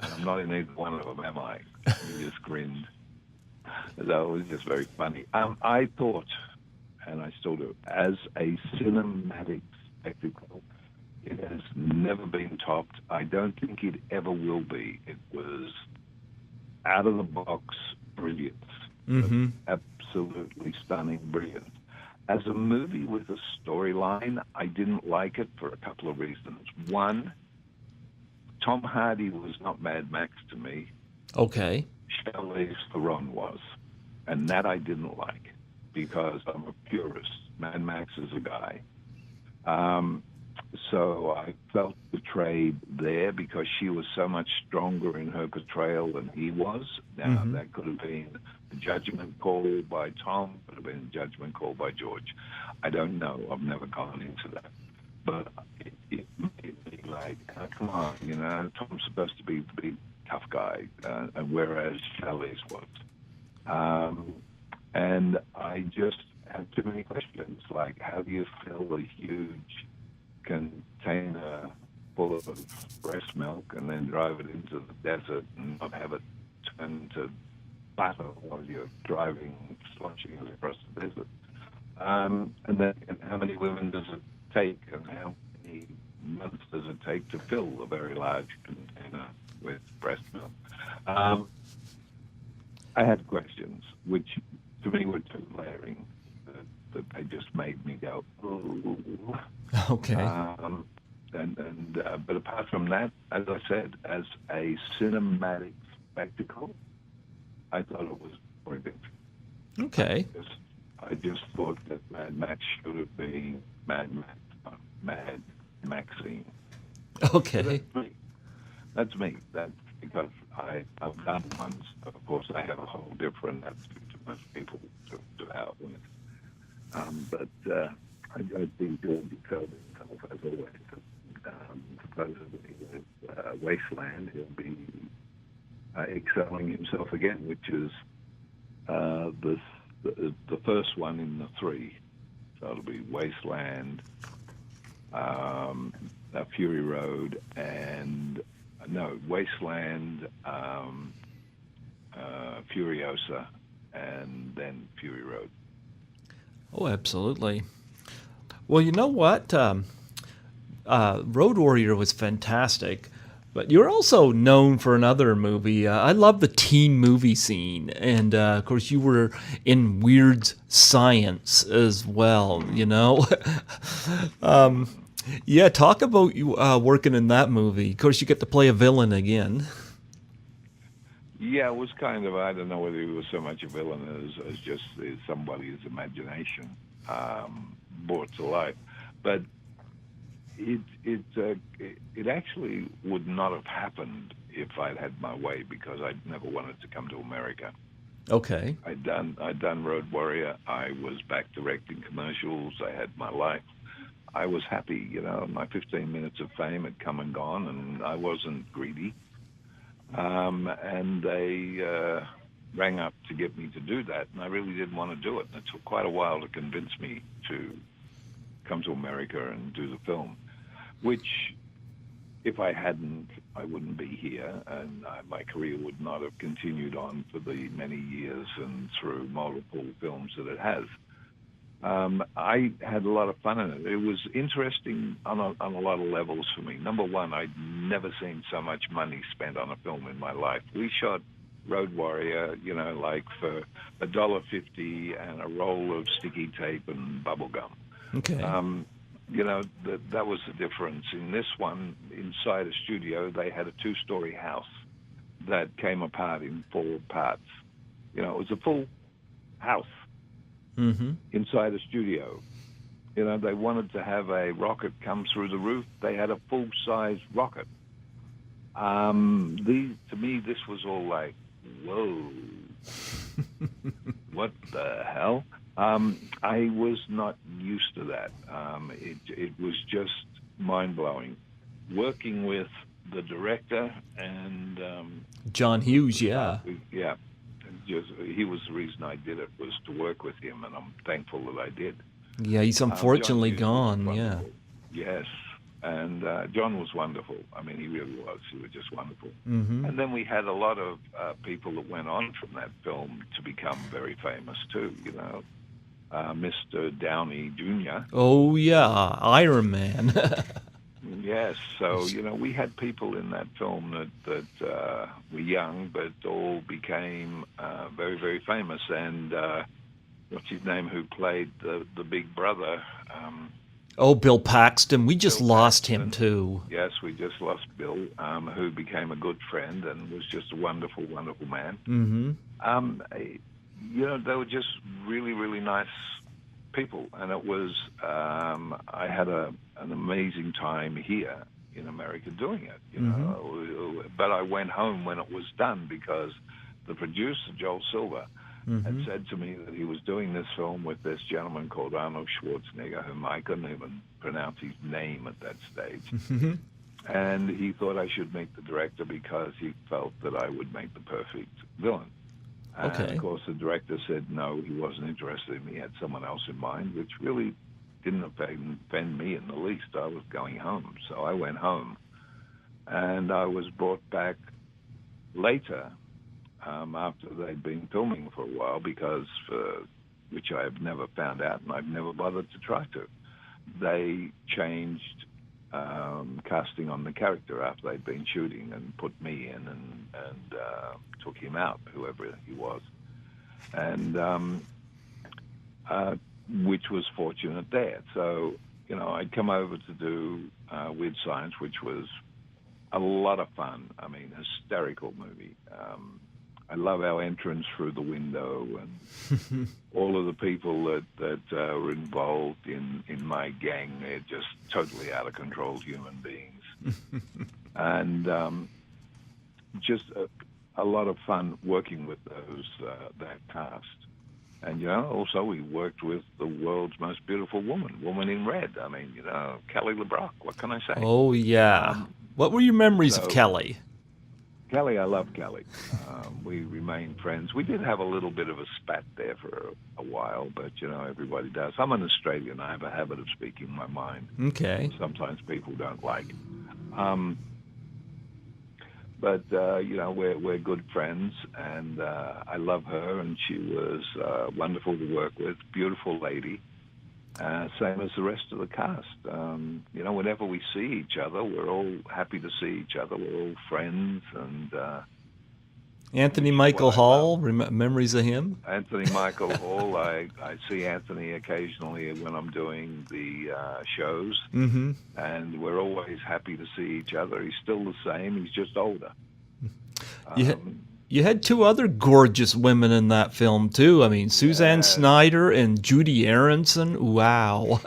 and I'm not in either one of them, am I? And he just grinned. So it was just very funny. I thought, and I still do, as a cinematic spectacle, it has never been topped. I don't think it ever will be. It was out of the box brilliance. Mm-hmm. Absolutely stunning brilliance. As a movie with a storyline, I didn't like it for a couple of reasons. One, Tom Hardy was not Mad Max to me. Okay. Charlize Theron was. And that I didn't like because I'm a purist. Mad Max is a guy. So I felt betrayed there because she was so much stronger in her portrayal than he was. Now, that could have been a judgment call by Tom, could have been a judgment call by George. I don't know. I've never gone into that. But it made me like, come on, Tom's supposed to be the big, tough guy, whereas Charlize was. And I just had too many questions, like how do you fill a huge container full of breast milk and then drive it into the desert and not have it turn to butter while you're driving, sloshing it across the desert? And then how many women does it take, and how many months does it take to fill a very large container with breast milk? I had questions, which to me were too glaring, that they just made me go, ooh. Okay. But apart from that, as I said, as a cinematic spectacle, I thought it was brilliant. Okay. I just thought that Mad Max should have been Mad Maxine. Okay. That's me. That's because I've done one. So of course, I have a whole different attitude to most people to how it went. But I think George excelled himself as always. Supposedly with Wasteland, he'll be excelling himself again, which is the first one in the 3. So it'll be Wasteland, Fury Road, and no, Wasteland, Furiosa, and then Fury Road. Oh, absolutely. Well, you know what? Road Warrior was fantastic, but you're also known for another movie. I love the teen movie scene, and of course, you were in Weird Science as well. You know, yeah. Talk about you working in that movie. Of course, you get to play a villain again. Yeah, it was kind of, I don't know whether he was so much a villain as just somebody's imagination brought to life. But it actually would not have happened if I'd had my way, because I'd never wanted to come to America. Okay. I'd done Road Warrior. I was back directing commercials. I had my life. I was happy, my 15 minutes of fame had come and gone, and I wasn't greedy. And they rang up to get me to do that, and I really didn't want to do it. And it took quite a while to convince me to come to America and do the film, which, if I hadn't, I wouldn't be here, and my career would not have continued on for the many years and through multiple films that it has. I had a lot of fun in it. It was interesting on a lot of levels for me. Number one, I'd never seen so much money spent on a film in my life. We shot Road Warrior, like for $1.50 and a roll of sticky tape and bubble gum. Okay. That was the difference. In this one, inside a studio, they had a 2-story house that came apart in 4 parts. It was a full house. Mm-hmm. Inside a studio. They wanted to have a rocket come through the roof. They had a full-size rocket. To me, this was all like, whoa, what the hell? I was not used to that. It was just mind-blowing. Working with the director and... John Hughes, yeah. Yeah. He was the reason I did it, was to work with him, and I'm thankful that I did. Yeah, he's unfortunately gone, yeah. Yes, and John was wonderful. I mean, he really was. He was just wonderful. Mm-hmm. And then we had a lot of people that went on from that film to become very famous, too, Mr. Downey Jr. Oh, yeah, Iron Man. Yes, so we had people in that film that were young, but all became very, very famous. And what's his name? Who played the big brother? Bill Paxton. We just Bill lost Paxton. him too. Yes, we just lost Bill, who became a good friend and was just a wonderful, wonderful man. Mm-hmm. They were just really, really nice people, and it was I had an amazing time here in America doing it, Mm-hmm. But I went home when it was done, because the producer, Joel Silver, Mm-hmm. had said to me that he was doing this film with this gentleman called Arnold Schwarzenegger, whom I couldn't even pronounce his name at that stage. Mm-hmm. And he thought I should meet the director because he felt that I would make the perfect villain. Okay. And of course, the director said no, he wasn't interested in me. He had someone else in mind, which really didn't offend me in the least. I was going home. So I went home, and I was brought back later after they'd been filming for a while, because, which I have never found out, and I've never bothered to try to, they changed casting on the character after they'd been shooting, and put me in and took him out, whoever he was, and which was fortunate there. So, I'd come over to do Weird Science, which was a lot of fun. I mean, hysterical movie. I love our entrance through the window, and all of the people that were involved in my gang. They're just totally out of control human beings. And just a lot of fun working with that cast. And, also we worked with the world's most beautiful woman in red. I mean, Kelly LeBrock. What can I say? Oh, yeah. What were your memories of Kelly? Kelly, I love Kelly. We remained friends. We did have a little bit of a spat there for a while, but, everybody does. I'm an Australian. I have a habit of speaking my mind. Okay. Sometimes people don't like. But we're good friends, and I love her, and she was wonderful to work with, beautiful lady. Same as the rest of the cast. Whenever we see each other, we're all happy to see each other. We're all friends, and Anthony Michael Hall, memories of him? Anthony Michael Hall. I see Anthony occasionally when I'm doing the shows, and we're always happy to see each other. He's still the same. He's just older. You had two other gorgeous women in that film, too. I mean, Suzanne Snyder and Judy Aronson. Wow.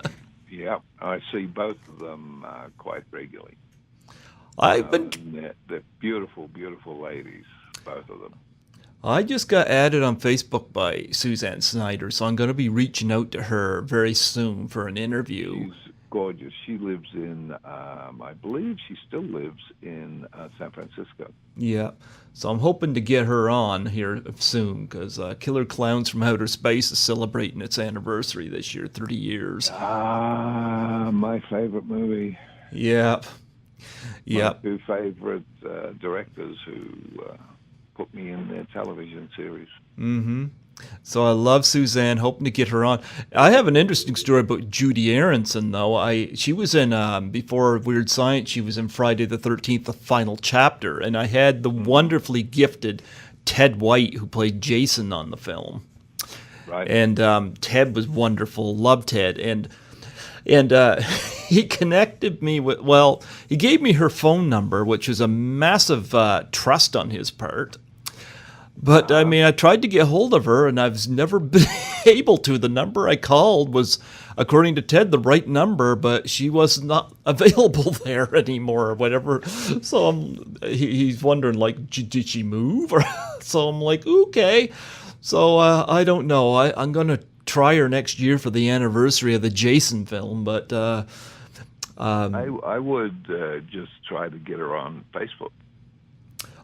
Yeah, I see both of them quite regularly. They're beautiful, beautiful ladies, both of them. I just got added on Facebook by Suzanne Snyder, so I'm going to be reaching out to her very soon for an interview. She's gorgeous. She lives in, I believe she still lives in San Francisco. Yeah, so I'm hoping to get her on here soon, because Killer Clowns from Outer Space is celebrating its anniversary this year, 30 years. My favorite movie. Yep. My two favorite directors who put me in their television series. So I love Suzanne, hoping to get her on. I have an interesting story about Judy Aronson, though. She was in, before Weird Science, she was in Friday the 13th, the final chapter, and I had the wonderfully gifted Ted White, who played Jason on the film. Right. And Ted was wonderful, loved Ted, and he connected me with, he gave me her phone number, which was a massive trust on his part. But, I mean, I tried to get hold of her, and I've never been able to. The number I called was, according to Ted, the right number, but she was not available there anymore or whatever. So he's wondering, like, did she move? So I'm like, okay. So I don't know. I'm going to try her next year for the anniversary of the Jason film, but... I would just try to get her on Facebook.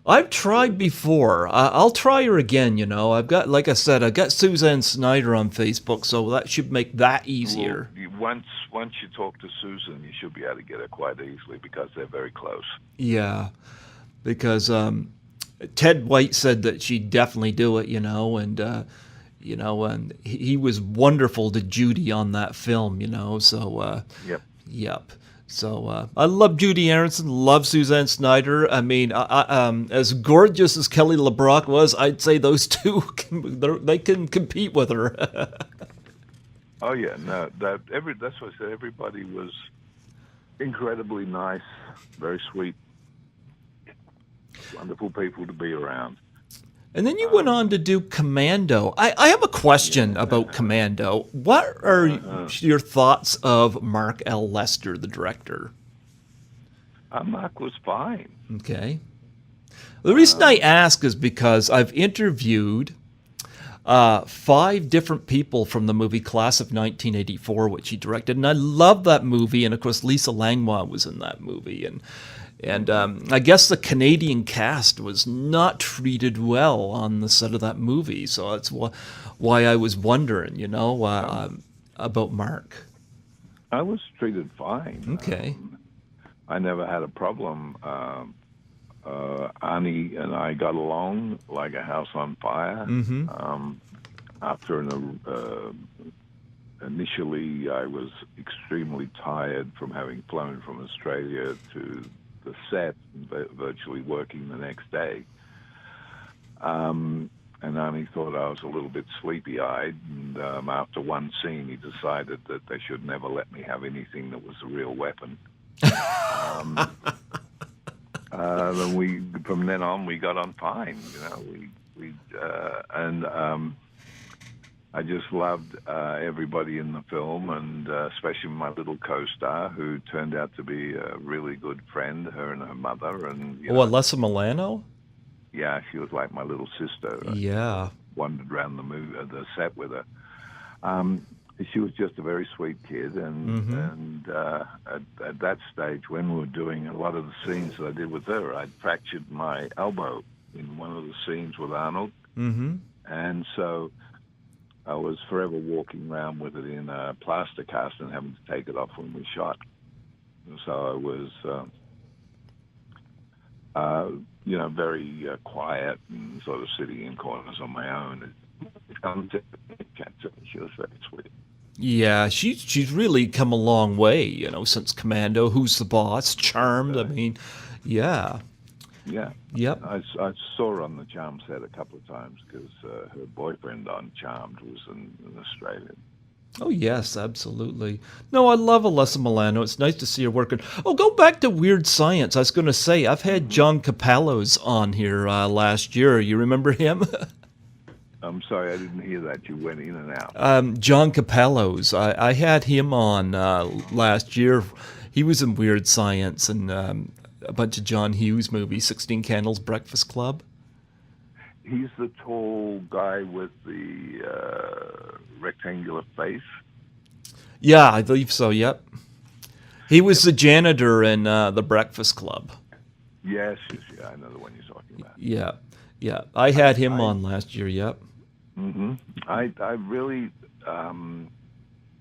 I've tried before. I'll try her again, I've got, like I said, I've got Suzanne Snyder on Facebook, so that should make that easier. Well, once you talk to Susan, you should be able to get her quite easily because they're very close. Yeah, because Ted White said that she'd definitely do it, and he was wonderful to Judy on that film, so... Yep. So I love Judy Aronson, love Suzanne Snyder. I mean, as gorgeous as Kelly LeBrock was, I'd say those two they can compete with her. Oh yeah, no, that's what I said. Everybody was incredibly nice, very sweet, wonderful people to be around. And then you went on to do Commando. I have a question about Commando. What are your thoughts of Mark L. Lester, the director? Mark was fine. Okay. The reason I ask is because I've interviewed 5 different people from the movie Class of 1984, which he directed, and I love that movie. And of course, Lisa Langlois was in that movie, and I guess the Canadian cast was not treated well on the set of that movie, so that's why I was wondering, about Mark. I was treated fine. Okay. I never had a problem. Ani and I got along like a house on fire. After initially, I was extremely tired from having flown from Australia to the set, virtually working the next day. And Arnie thought I was a little bit sleepy-eyed, and after one scene, he decided that they should never let me have anything that was a real weapon. Then from then on, we got on fine. I just loved everybody in the film, and especially my little co-star, who turned out to be a really good friend, her and her mother. And Alyssa Milano? Yeah, she was like my little sister. Yeah. Wandered around the set with her. She was just a very sweet kid, and at that stage, when we were doing a lot of the scenes that I did with her, I'd fractured my elbow in one of the scenes with Arnold, and so I was forever walking around with it in a plaster cast and having to take it off when we shot. So I was very quiet and sort of sitting in corners on my own. She was very sweet. Yeah, she's really come a long way, since Commando, Who's the Boss, Charmed. I mean, yeah. Yeah. Yep. I saw her on the Charmed set a couple of times because her boyfriend on Charmed was an Australian. Oh, yes, absolutely. No, I love Alyssa Milano. It's nice to see her working. Oh, go back to Weird Science. I was going to say, I've had John Capallos on here last year. You remember him? I'm sorry, I didn't hear that. You went in and out. John Capallos. I had him on last year. He was in Weird Science and a bunch of John Hughes movies, 16 Candles, Breakfast Club. He's the tall guy with the rectangular face. Yeah, I believe so, yep. He was the janitor in The Breakfast Club. Yes, I know the one you're talking about. Yeah. I had him on last year, yep. Mm-hmm. I really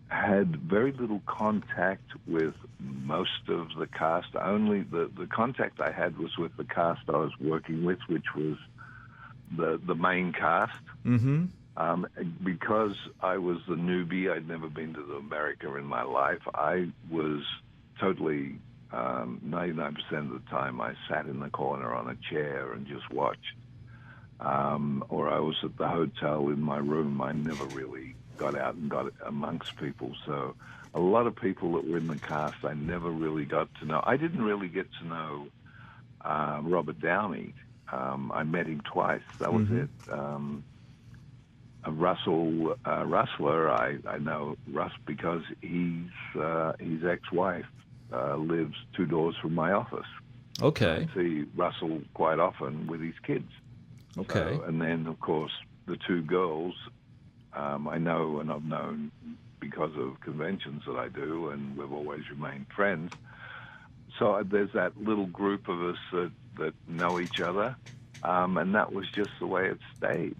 had very little contact with most of the cast. Only the contact I had was with the cast I was working with, which was the main cast. Mm-hmm. Because I was the newbie, I'd never been to America in my life. I was totally 99% of the time I sat in the corner on a chair and just watched. Or I was at the hotel in my room. I never really got out and got amongst people. So a lot of people that were in the cast I never really got to know. I didn't really get to know Robert Downey. I met him twice. That was it. Rustler, I know Russ because his ex-wife lives 2 doors from my office. Okay. I see Russell quite often with his kids. Okay. So, and then, of course, the 2 girls I know and I've known because of conventions that I do, and we've always remained friends. So there's that little group of us that know each other, and that was just the way it stayed.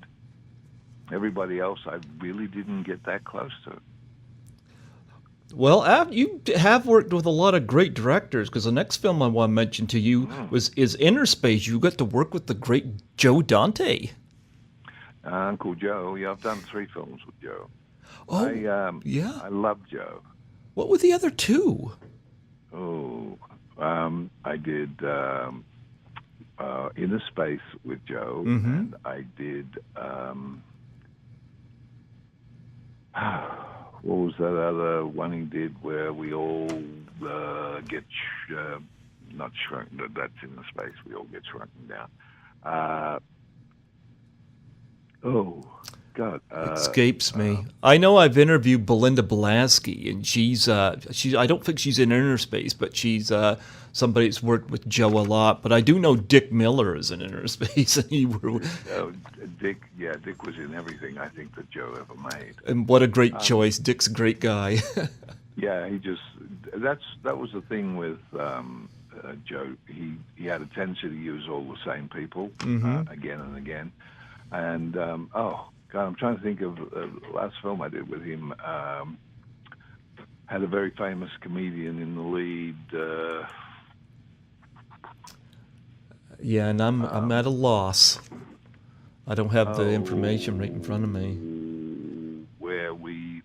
Everybody else I really didn't get that close to. Well, you have worked with a lot of great directors, because the next film I want to mention to you is Innerspace. You got to work with the great Joe Dante. Uncle Joe. Yeah, I've done 3 films with Joe. Oh, yeah. I love Joe. What were the other 2? Oh, I did Innerspace with Joe, and I did. What was that other one he did where we all get not shrunk? That's Innerspace. We all get shrunken down. Oh, God. Escapes me. I know I've interviewed Belinda Blasky, and she's I don't think she's in Innerspace, but she's somebody that's worked with Joe a lot. But I do know Dick Miller is in Innerspace, and Dick was in everything I think that Joe ever made. And what a great choice! Dick's a great guy. Yeah, that was the thing with Joe. He had a tendency to use all the same people again and again. And God, I'm trying to think of the last film I did with him. Had a very famous comedian in the lead. Yeah, and I'm at a loss. I don't have the information right in front of me. Where we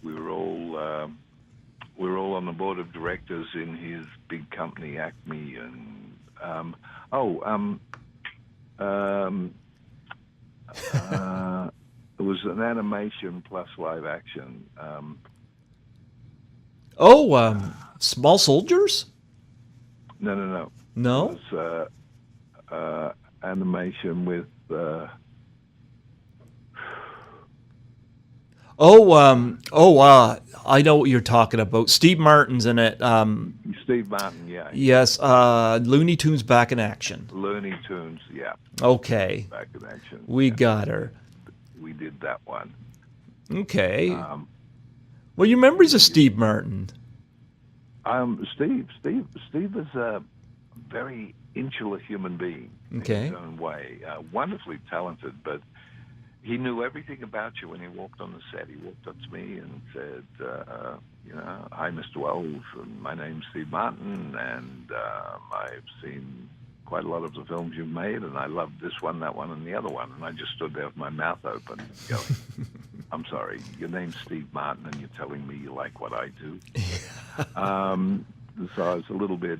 were all on the board of directors in his big company Acme, and it was an animation plus live action. Small Soldiers? No. No? It was animation with. I know what you're talking about. Steve Martin's in it. Steve Martin, yeah. Yes, Looney Tunes Back in Action. Looney Tunes, yeah. Okay. Back in Action. We got her. We did that one. Okay. Well, your memories of Steve Martin? Steve is a very insular human being in his own way. Wonderfully talented, but he knew everything about you when he walked on the set. He walked up to me and said, "Hi, Mr. Wells, and my name's Steve Martin, and I've seen quite a lot of the films you've made, and I loved this one, that one, and the other one. And I just stood there with my mouth open going, I'm sorry, your name's Steve Martin, and you're telling me you like what I do? So I was a little bit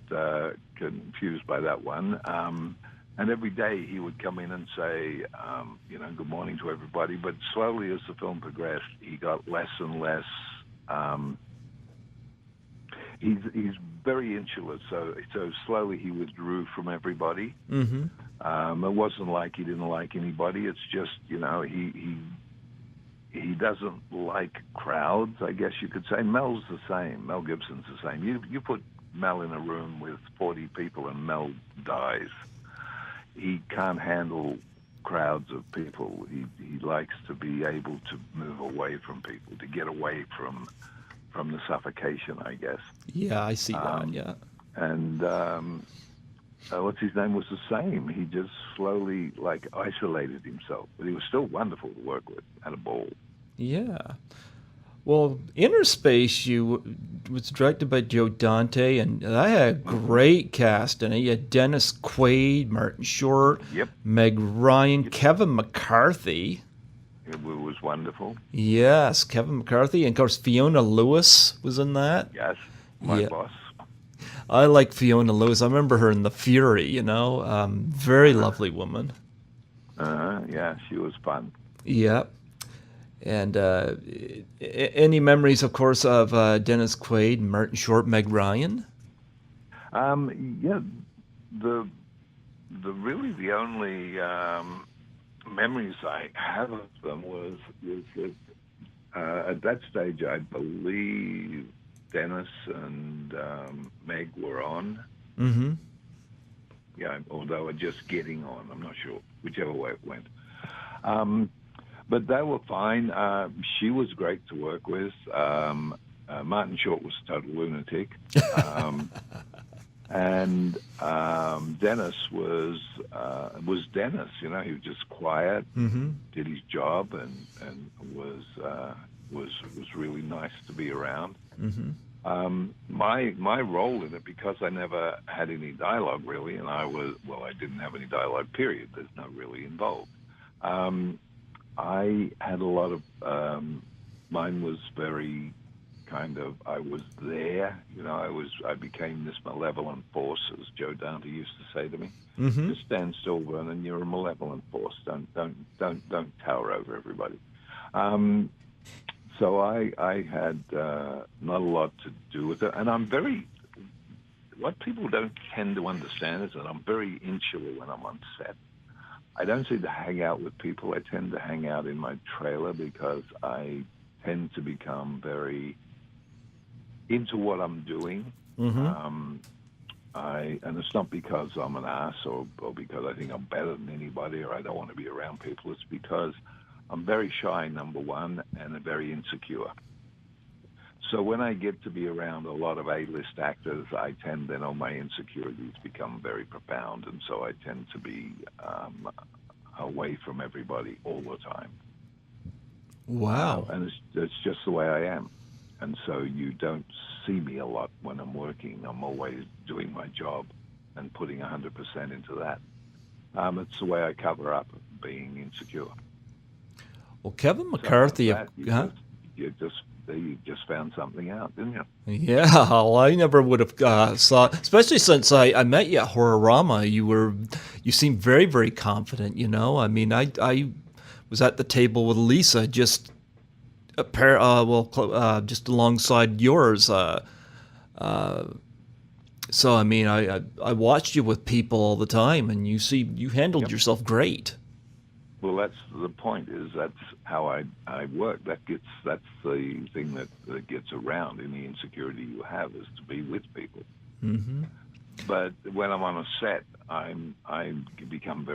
confused by that one. And every day he would come in and say, good morning to everybody. But slowly as the film progressed, he got less and less. He's very insular, so slowly he withdrew from everybody. Mm-hmm. It wasn't like he didn't like anybody. It's just, he doesn't like crowds, I guess you could say. Mel's the same. Mel Gibson's the same. You put Mel in a room with 40 people and Mel dies. He can't handle crowds of people. He likes to be able to move away from people, to get away from the suffocation, I guess. Yeah, I see that, yeah. And what's his name was the same. He just slowly, isolated himself. But he was still wonderful to work with. Had a ball. Yeah. Well, Innerspace was directed by Joe Dante, and I had a great cast in it. You had Dennis Quaid, Martin Short, Yep. Meg Ryan, Kevin McCarthy. It was wonderful. Yes, Kevin McCarthy. And, of course, Fiona Lewis was in that. Yes, my boss. I like Fiona Lewis. I remember her in The Fury, very lovely woman. Yeah, she was fun. Yeah. And any memories, of course, of Dennis Quaid, Martin Short, Meg Ryan? Yeah, the the only memories I have of them was that at that stage I believe Dennis and Meg were on. Mm-hmm. Yeah, although just getting on, I'm not sure, whichever way it went. But they were fine. She was great to work with. Martin Short was a total lunatic. And Dennis was Dennis. He was just quiet, mm-hmm. did his job, and was really nice to be around. Mm-hmm. My role in it, because I never had any dialogue really, and I didn't have any dialogue. Period. There's no really involved. I had a lot of. Mine was very. Kind of, I was there, I became this malevolent force, as Joe Dante used to say to me. Mm-hmm. Just stand still, Vernon. You're a malevolent force. Don't tower over everybody. So I had not a lot to do with it, and I'm very. What people don't tend to understand is that I'm very insular when I'm on set. I don't seem to hang out with people. I tend to hang out in my trailer because I tend to become very into what I'm doing. Mm-hmm. And it's not because I'm an ass or because I think I'm better than anybody or I don't want to be around people. It's because I'm very shy, number one, and I'm very insecure. So when I get to be around a lot of A-list actors, I tend then my insecurities become very profound, and so I tend to be away from everybody all the time. Wow. And it's just the way I am. And so you don't see me a lot when I'm working. I'm always doing my job and putting 100% into that. It's the way I cover up being insecure. Well, Kevin McCarthy... You just found something out, didn't you? Yeah, well, I never would have thought, especially since I met you at Horrorama. You seemed very, very confident, I mean, I was at the table with Lisa just... just alongside yours. So I mean, I watched you with people all the time, and you handled yourself great. Well, that's the point. Is that's how I work. That's the thing that gets around. Any insecurity you have is to be with people. Mm-hmm. But when I'm on a set, I become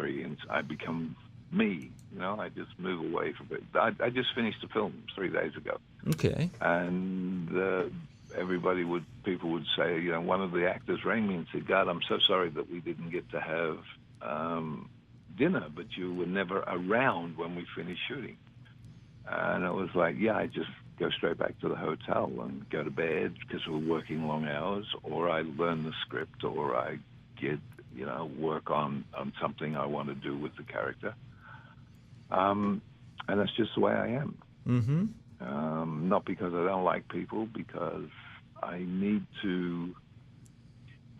I become me. I just move away from it. I just finished a film 3 days ago. Okay. And people would say, one of the actors rang me and said, God, I'm so sorry that we didn't get to have dinner, but you were never around when we finished shooting. And it was like, I just go straight back to the hotel and go to bed because we're working long hours, or I learn the script, or I get work on something I want to do with the character. And that's just the way I am. Mm-hmm. Not because I don't like people, because I need to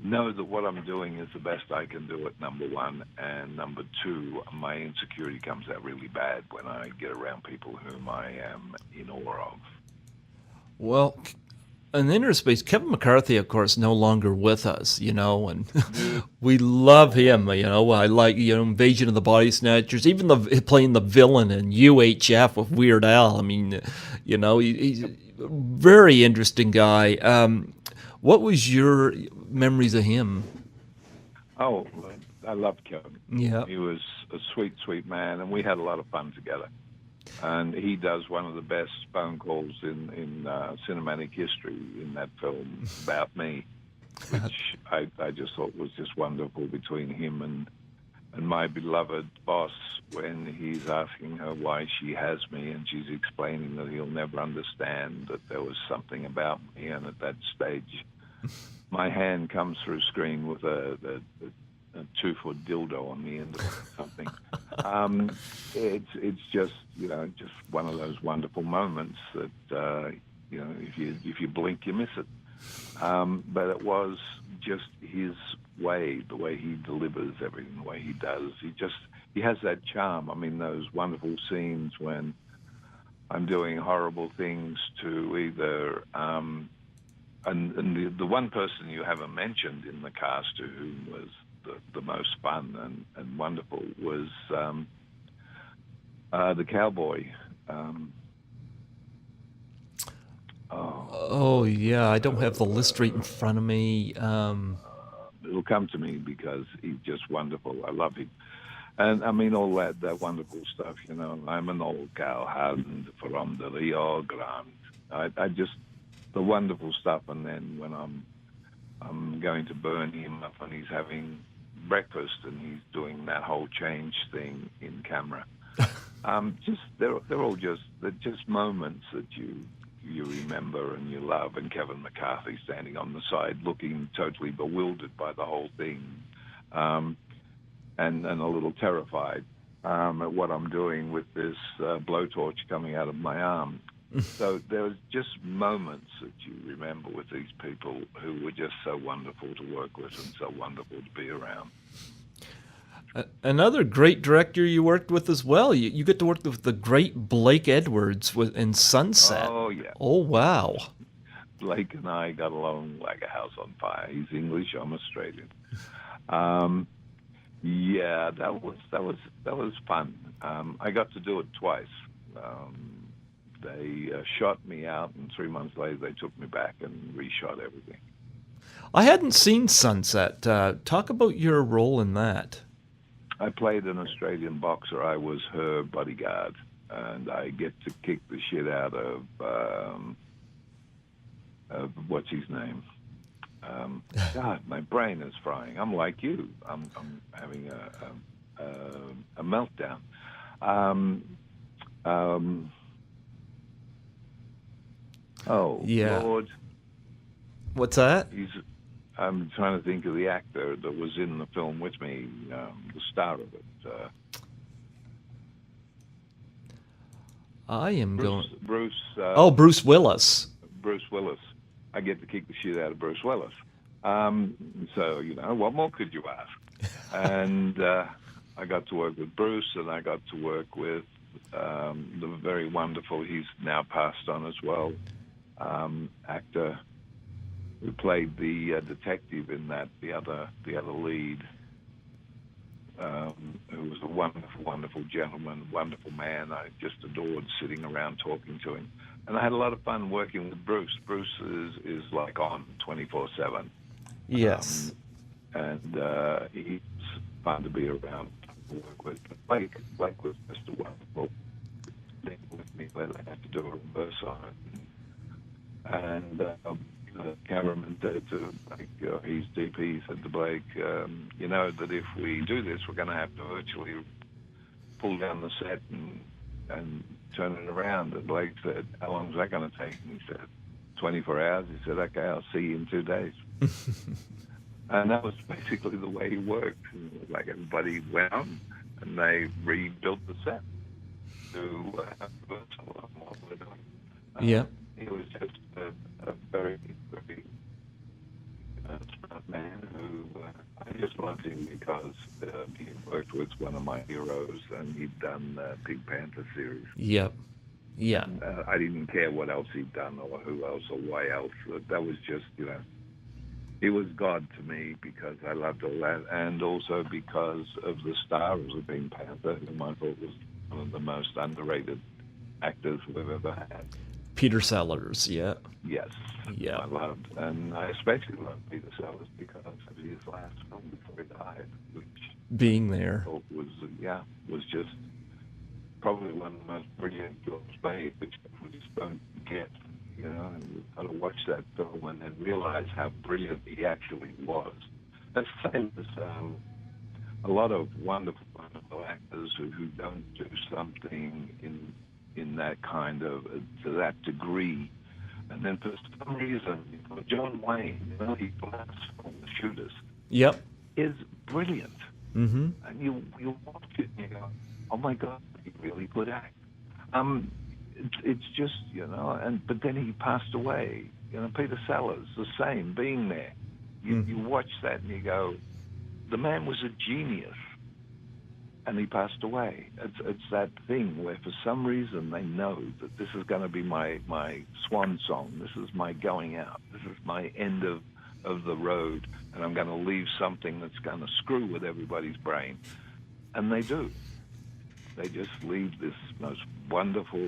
know that what I'm doing is the best I can do it, number one. And number two, my insecurity comes out really bad when I get around people whom I am in awe of. Well, in Innerspace, Kevin McCarthy, of course, no longer with us, and we love him. I like Invasion of the Body Snatchers, even playing the villain in UHF with Weird Al. I mean, he's a very interesting guy. What was your memories of him? Oh, I loved Kevin. Yeah, he was a sweet, sweet man, and we had a lot of fun together. And he does one of the best phone calls in cinematic history in that film about me, which I just thought was just wonderful, between him and my beloved boss, when he's asking her why she has me, and she's explaining that he'll never understand that there was something about me. And at that stage, my hand comes through screen with a 2-foot dildo on the end of something. It's just just one of those wonderful moments that if you blink you miss it. But it was just his way, the way he delivers everything, the way he does. He has that charm. I mean, those wonderful scenes when I'm doing horrible things to either. And the one person you haven't mentioned in the cast who was the most fun and wonderful was the cowboy. Yeah, I don't have the list right in front of me. It'll come to me because he's just wonderful. I love him. And I mean, all that wonderful stuff, I'm an old cowhand from the Rio Grande. I just, the wonderful stuff. And then when I'm going to burn him up and he's having breakfast and he's doing that whole change thing in camera. They're just moments that you remember and you love. And Kevin McCarthy standing on the side looking totally bewildered by the whole thing, and a little terrified at what I'm doing with this blowtorch coming out of my arm. So there's just moments that you remember with these people who were just so wonderful to work with and so wonderful to be around. Another great director you worked with as well. You get to work with the great Blake Edwards in Sunset. Oh, yeah. Oh, wow. Blake and I got along like a house on fire. He's English, I'm Australian. Yeah, that was fun. I got to do it twice. They shot me out, and 3 months later they took me back and reshot everything. I hadn't seen Sunset. Talk about your role in that. I played an Australian boxer. I was her bodyguard, and I get to kick the shit out of what's his name? God, my brain is frying. I'm like you. I'm having a meltdown. Yeah. Lord. What's that? I'm trying to think of the actor that was in the film with me, the star of it. I am Bruce. Bruce Willis. Bruce Willis. I get to kick the shit out of Bruce Willis. So, what more could you ask? And I got to work with Bruce, and I got to work with the very wonderful, he's now passed on as well, actor who played the detective in that, the other lead, who was a wonderful, wonderful gentleman, wonderful man. I just adored sitting around talking to him. And I had a lot of fun working with Bruce. Bruce is like on 24/7. Yes. And he's fun to be around, to work with. Blake was just a wonderful thing with me where they had to do a reverse on it. And the cameraman said to Blake, he's DP, he said to Blake, you know that if we do this, we're going to have to virtually pull down the set and turn it around. And Blake said, how long is that going to take? And he said, 24 hours. He said, okay, I'll see you in 2 days. And that was basically the way he worked. Like everybody went on and they rebuilt the set to what we're doing. Yeah. He was just a very, very smart man who I just loved him because he worked with one of my heroes and he'd done Pink Panther series. Yep. Yeah. I didn't care what else he'd done or who else or why else. That was just, he was God to me because I loved all that, and also because of the star of the Pink Panther, whom I thought was one of the most underrated actors we've ever had. Peter Sellers, yeah. Yes. Yeah. I loved, and I especially loved Peter Sellers because of his last film before he died, which being there I thought was just probably one of the most brilliant films made, which we just don't get. And you've got to watch that film and then realize how brilliant he actually was. That's the same as a lot of wonderful, wonderful actors who don't do something in that kind of, to that degree. And then for some reason, John Wayne, he blasts from the shooters. Yep. Is brilliant. Mm-hmm. And you watch it and you go, oh my God, he really could act. It's just, but then he passed away. Peter Sellers, the same, being there. You watch that and you go, the man was a genius, and he passed away. It's that thing where for some reason they know that this is going to be my swan song. This is my going out. This is my end of the road, and I'm going to leave something that's going to screw with everybody's brain. And they do. They just leave this most wonderful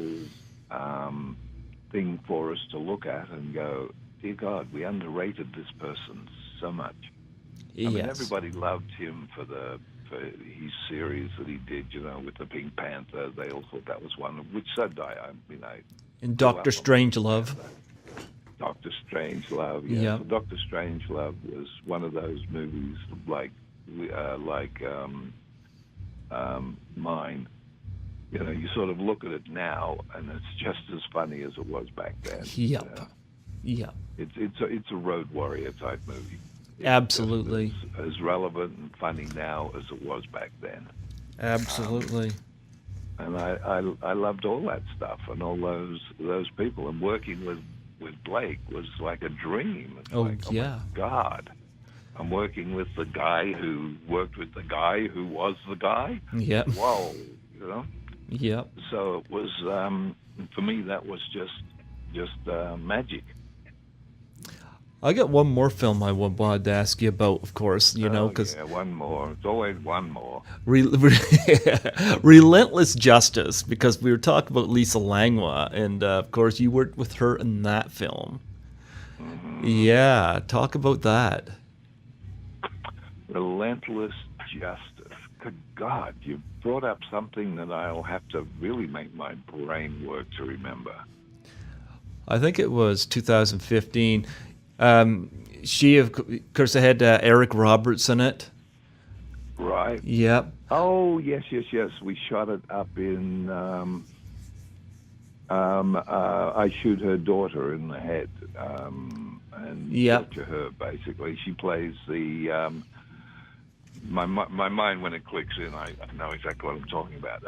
thing for us to look at and go, dear God, we underrated this person so much. I mean, everybody loved him for his series that he did, with the Pink Panther. They all thought that was one, which said and Dr. Strangelove. Dr. Strangelove, yeah. Yep. So Dr. Strangelove was one of those movies like Mine. You sort of look at it now, and it's just as funny as it was back then. Yep. Yep. It's a road warrior type movie. It's absolutely as relevant and funny now as it was back then. Absolutely. And I loved all that stuff and all those people, and working with Blake was like a dream. It's oh my God. I'm working with the guy who worked with the guy who was the guy. Yep. Whoa, Yep. So it was, for me, that was just magic. I got one more film I wanted to ask you about, of course, because... one more. It's always one more. Relentless Justice, because we were talking about Lisa Langlois, and, of course, you worked with her in that film. Mm-hmm. Yeah, talk about that. Relentless Justice. Good God, you brought up something that I'll have to really make my brain work to remember. I think it was 2015. She, of course, had Eric Roberts in it. Right. Yep. Oh, yes. We shot it up in... I shoot her daughter in the head. And torture her, basically. She plays the... My mind, when it clicks in, I know exactly what I'm talking about.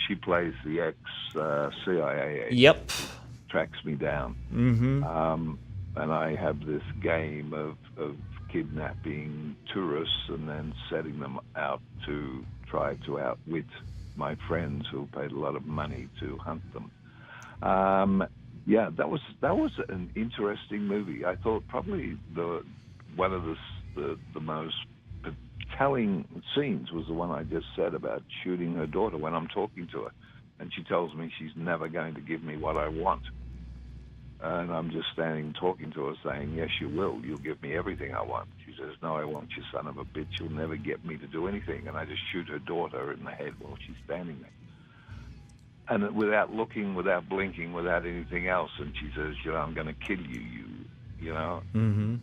She plays the ex-CIA agent. Yep. Tracks me down. Mm-hmm. And I have this game of kidnapping tourists and then setting them out to try to outwit my friends who paid a lot of money to hunt them. That was an interesting movie. I thought probably one of the most telling scenes was the one I just said about shooting her daughter when I'm talking to her, and she tells me she's never going to give me what I want. And I'm just standing talking to her saying, yes, you will. You'll give me everything I want. She says, no, I won't, you son of a bitch. You'll never get me to do anything. And I just shoot her daughter in the head while she's standing there. And without looking, without blinking, without anything else. And she says, I'm going to kill you, Mm-hmm.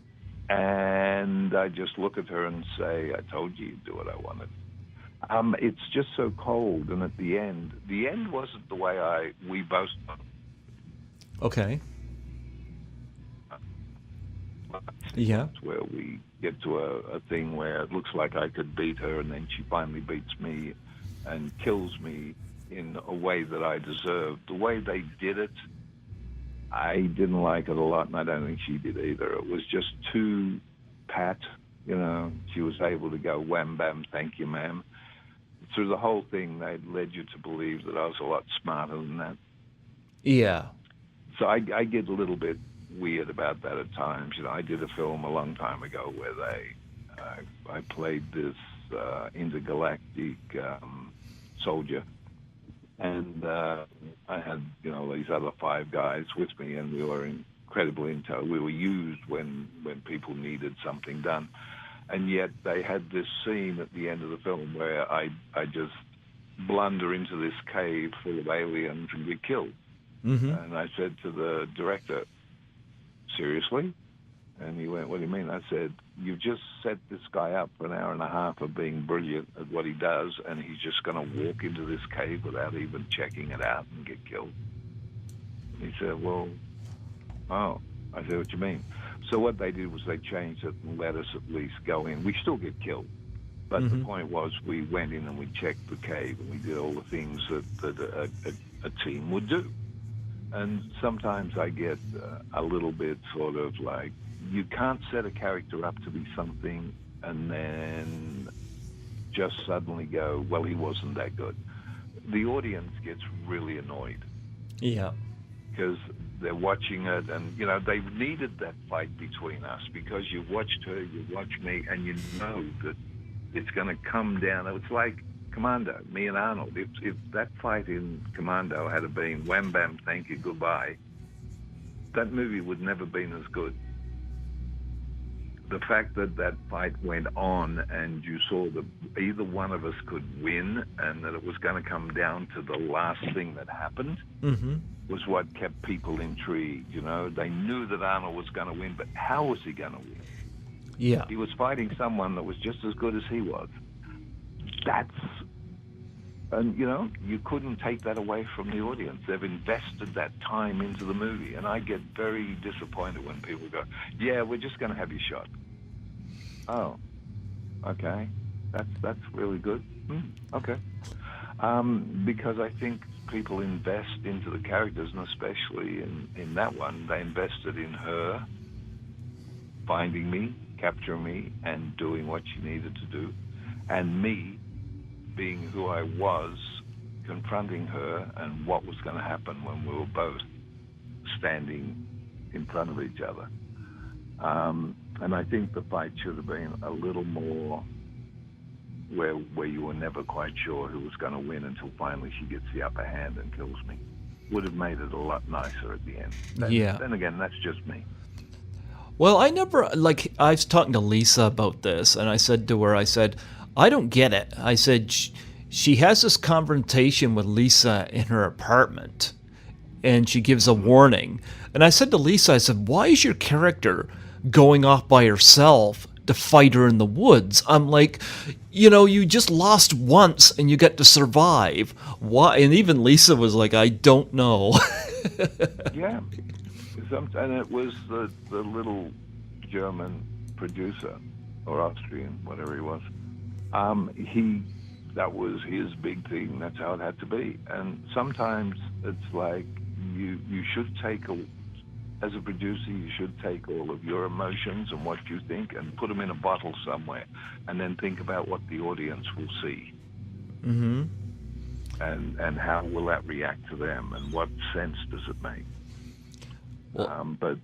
And I just look at her and say, I told you you'd do what I wanted. It's just so cold. And at the end wasn't the way we both... Okay. Yeah. where we get to a thing where it looks like I could beat her, and then she finally beats me and kills me in a way that I deserved. The way they did it, I didn't like it a lot, and I don't think she did either. It was just too pat, you know. She was able to go wham bam, thank you, ma'am. Through the whole thing, they led you to believe that I was a lot smarter than that. Yeah. So I get a little bit weird about that at times. You know, I did a film a long time ago where I played this intergalactic soldier, and I had, you know, these other 5 guys with me, and we were incredibly into. We were used when people needed something done, and yet they had this scene at the end of the film where I just blunder into this cave full of aliens and get killed. Mm-hmm. And I said to the director, seriously? And he went, what do you mean? I said, you've just set this guy up for an hour and a half of being brilliant at what he does, and he's just going to walk into this cave without even checking it out and get killed. And he said, well, oh. I said, what do you mean? So what they did was they changed it and let us at least go in. We still get killed. But Mm-hmm. the point was we went in and we checked the cave and we did all the things that a team would do. And sometimes I get a little bit sort of like, you can't set a character up to be something and then just suddenly go, well, he wasn't that good. The audience gets really annoyed. Yeah. Because they're watching it, and, you know, they needed that fight between us because you watched her, you watched me, and you know that it's going to come down. It's like Commando, me and Arnold. If that fight in Commando had been wham, bam, thank you, goodbye, that movie would never been as good. The fact that that fight went on and you saw that either one of us could win and that it was going to come down to the last thing that happened Mm-hmm. was what kept people intrigued, you know. They knew that Arnold was going to win, but how was he going to win? Yeah. He was fighting someone that was just as good as he was. And, you know, you couldn't take that away from the audience. They've invested that time into the movie, and I get very disappointed when people go, yeah, we're just going to have you shot. Oh, okay. That's really good. Okay. Because I think people invest into the characters, and especially in that one, they invested in her finding me, capturing me, and doing what she needed to do, and me being who I was, confronting her and what was going to happen when we were both standing in front of each other. And I think the fight should have been a little more where you were never quite sure who was going to win until finally she gets the upper hand and kills me. Would have made it a lot nicer at the end. Then again, that's just me. Well, I was talking to Lisa about this, and I said to her, I don't get it. I said, she has this confrontation with Lisa in her apartment, and she gives a warning. And I said to Lisa, why is your character going off by herself to fight her in the woods? I'm like, you know, you just lost once and you get to survive. Why? And even Lisa was like, I don't know. Yeah. And it was the little German producer, or Austrian, whatever he was. That was his big thing. That's how it had to be. And sometimes it's like you should as a producer, you should take all of your emotions and what you think and put them in a bottle somewhere, and then think about what the audience will see. Mm-hmm. And how will that react to them, and what sense does it make? Well, But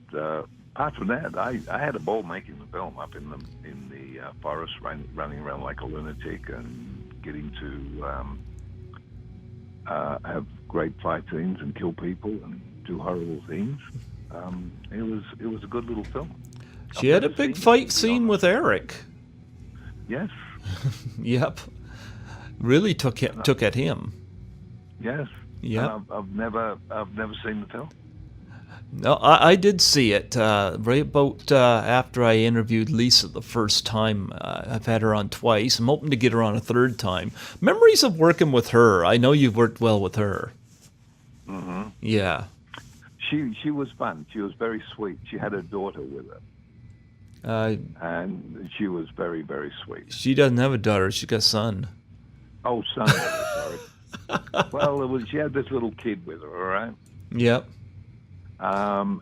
apart from that, I had a ball making the film up in the forest, running around like a lunatic and getting to have great fight scenes and kill people and do horrible things. It was a good little film. She had a big fight scene with Eric. Yes. Yep. Really took at him. Yes. Yeah. I've never seen the film. No, I did see it right about after I interviewed Lisa the first time. I've had her on twice. I'm hoping to get her on a third time. Memories of working with her. I know you've worked well with her. Mm-hmm. Yeah. She was fun. She was very sweet. She had her daughter with her. Uh, and she was very, very sweet. she doesn't have a daughter. She's got a son. Oh, son, rather, sorry. Well, she had this little kid with her, all right? Yep. And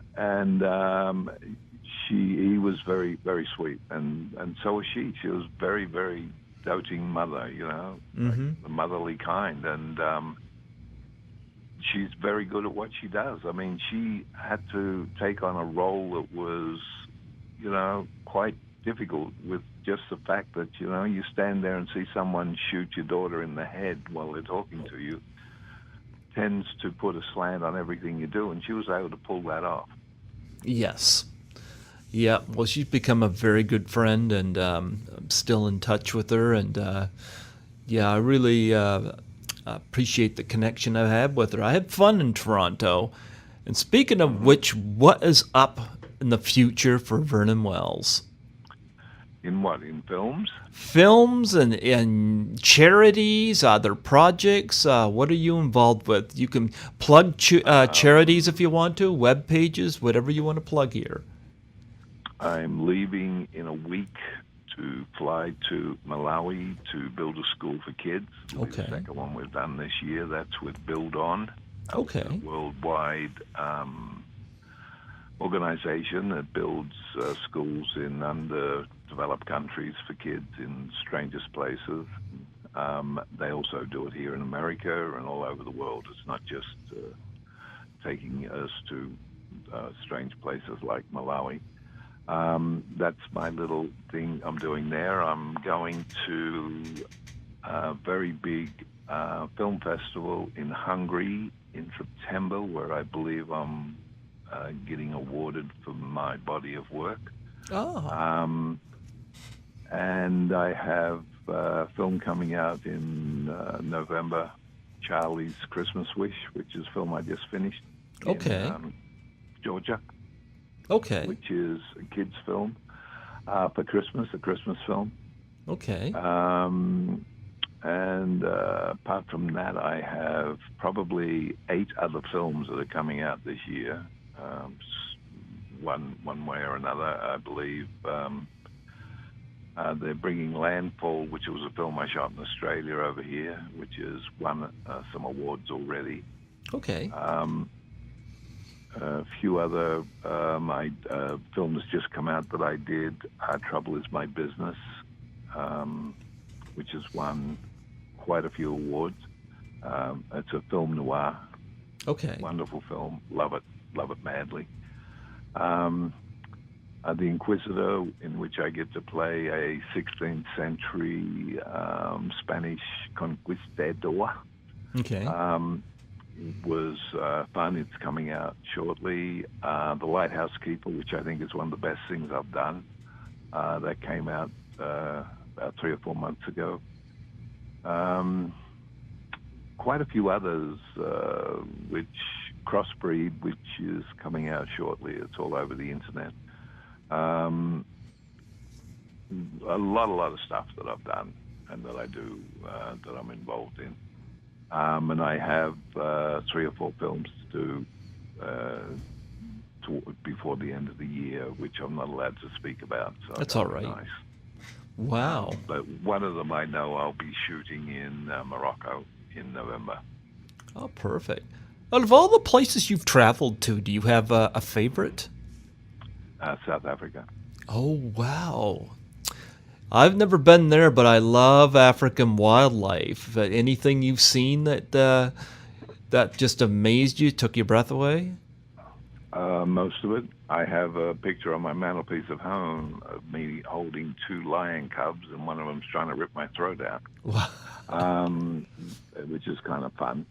he was very, very sweet, and so was she. She was very, very doting mother, like Mm-hmm. the motherly kind, and she's very good at what she does. I mean, she had to take on a role that was, quite difficult with just the fact that, you stand there and see someone shoot your daughter in the head while they're talking to you, tends to put a slant on everything you do, and she was able to pull that off. Yes. Yeah. Well, she's become a very good friend, and I'm still in touch with her. And yeah, I really appreciate the connection I've had with her. I had fun in Toronto. And speaking of which, what is up in the future for Vernon Wells? In what? In films? Films and charities, other projects. What are you involved with? You can plug charities if you want to, web pages, whatever you want to plug here. I'm leaving in a week to fly to Malawi to build a school for kids. It'll be Okay. the second one we've done this year. That's with Build On. Okay. A worldwide organization that builds schools in underdeveloped countries for kids in strangest places. They also do it here in America and all over the world. It's not just taking us to strange places like Malawi. That's my little thing I'm doing there. I'm going to a very big film festival in Hungary in September, where I believe I'm getting awarded for my body of work. Oh. And I have a film coming out in November, Charlie's Christmas Wish, which is a film I just finished Okay. in Georgia, Okay. which is a kid's film for Christmas, a Christmas film. Okay. And apart from that, I have probably 8 other films that are coming out this year. One way or another, I believe. They're bringing Landfall, which was a film I shot in Australia over here, which has won some awards already. Okay. A few other films just come out that I did. Trouble Is My Business, which has won quite a few awards. It's a film noir. Okay. Wonderful film. Love it madly. The Inquisitor, in which I get to play a 16th century Spanish conquistador. Okay. Was fun. It's coming out shortly. The Lighthouse Keeper, which I think is one of the best things I've done. That came out about 3 or 4 months ago. Quite a few others, which Crossbreed, which is coming out shortly. It's all over the internet. A lot of stuff that I've done and that I do, that I'm involved in. And I have 3 or 4 films to do before the end of the year, which I'm not allowed to speak about. So That's all right. nice. Wow. But one of them I know I'll be shooting in Morocco in November. Oh, perfect. Out of all the places you've traveled to, do you have a favorite? South Africa. Oh, wow. I've never been there, but I love African wildlife. Anything you've seen that just amazed you, took your breath away? Most of it. I have a picture on my mantelpiece at home of me holding 2 lion cubs, and one of them's trying to rip my throat out, which is kind of fun.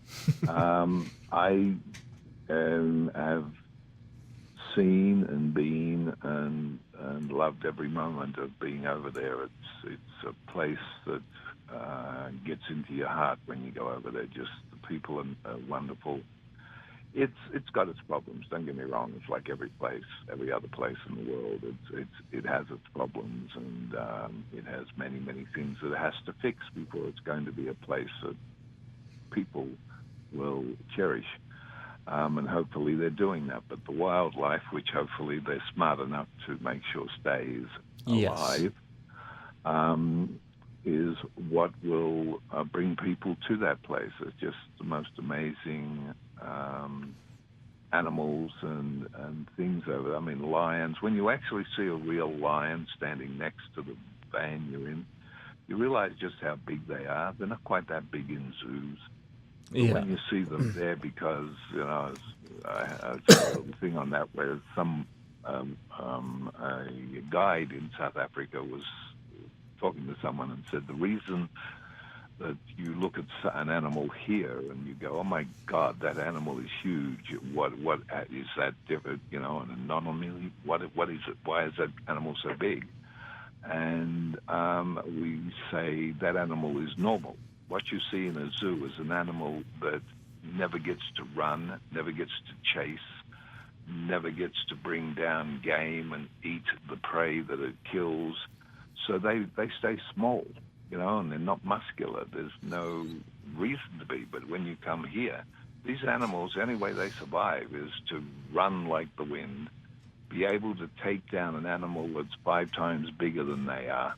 I have seen and been and loved every moment of being over there. It's a place that gets into your heart when you go over there. Just the people are wonderful. It's got its problems. Don't get me wrong. It's like every place, every other place in the world. It has its problems, and it has many things that it has to fix before it's going to be a place that people will cherish. And hopefully they're doing that. But the wildlife, which hopefully they're smart enough to make sure stays Yes. alive, is what will bring people to that place. It's just the most amazing animals and things over there. I mean, lions. When you actually see a real lion standing next to the van you're in, you realize just how big they are. They're not quite that big in zoos. But Yeah. when you see them there, because, you know, I saw a little thing on that where a guide in South Africa was talking to someone and said the reason that you look at an animal here and you go, oh my God, that animal is huge. What is that different? You know, an anomaly? What is it? Why is that animal so big? And we say that animal is normal. What you see in a zoo is an animal that never gets to run, never gets to chase, never gets to bring down game and eat the prey that it kills. So they stay small, you know, and they're not muscular. There's no reason to be. But when you come here, these animals, the only way they survive is to run like the wind, be able to take down an animal that's 5 times bigger than they are,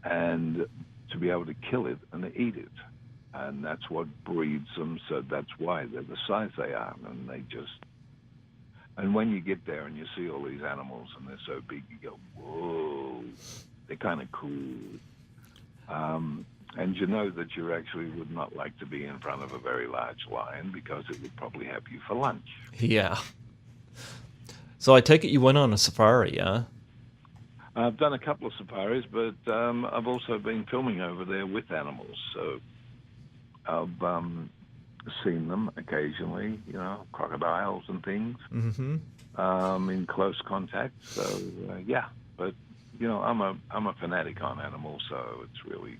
and to be able to kill it and eat it. And that's what breeds them, so that's why they're the size they are. And when you get there and you see all these animals and they're so big, you go, whoa, they're kind of cool. And you know that you actually would not like to be in front of a very large lion because it would probably have you for lunch. Yeah. So I take it you went on a safari, huh? I've done a couple of safaris, but I've also been filming over there with animals. So I've seen them occasionally, you know, crocodiles and things, in close contact. So yeah, but you know, I'm a fanatic on animals, so it's really,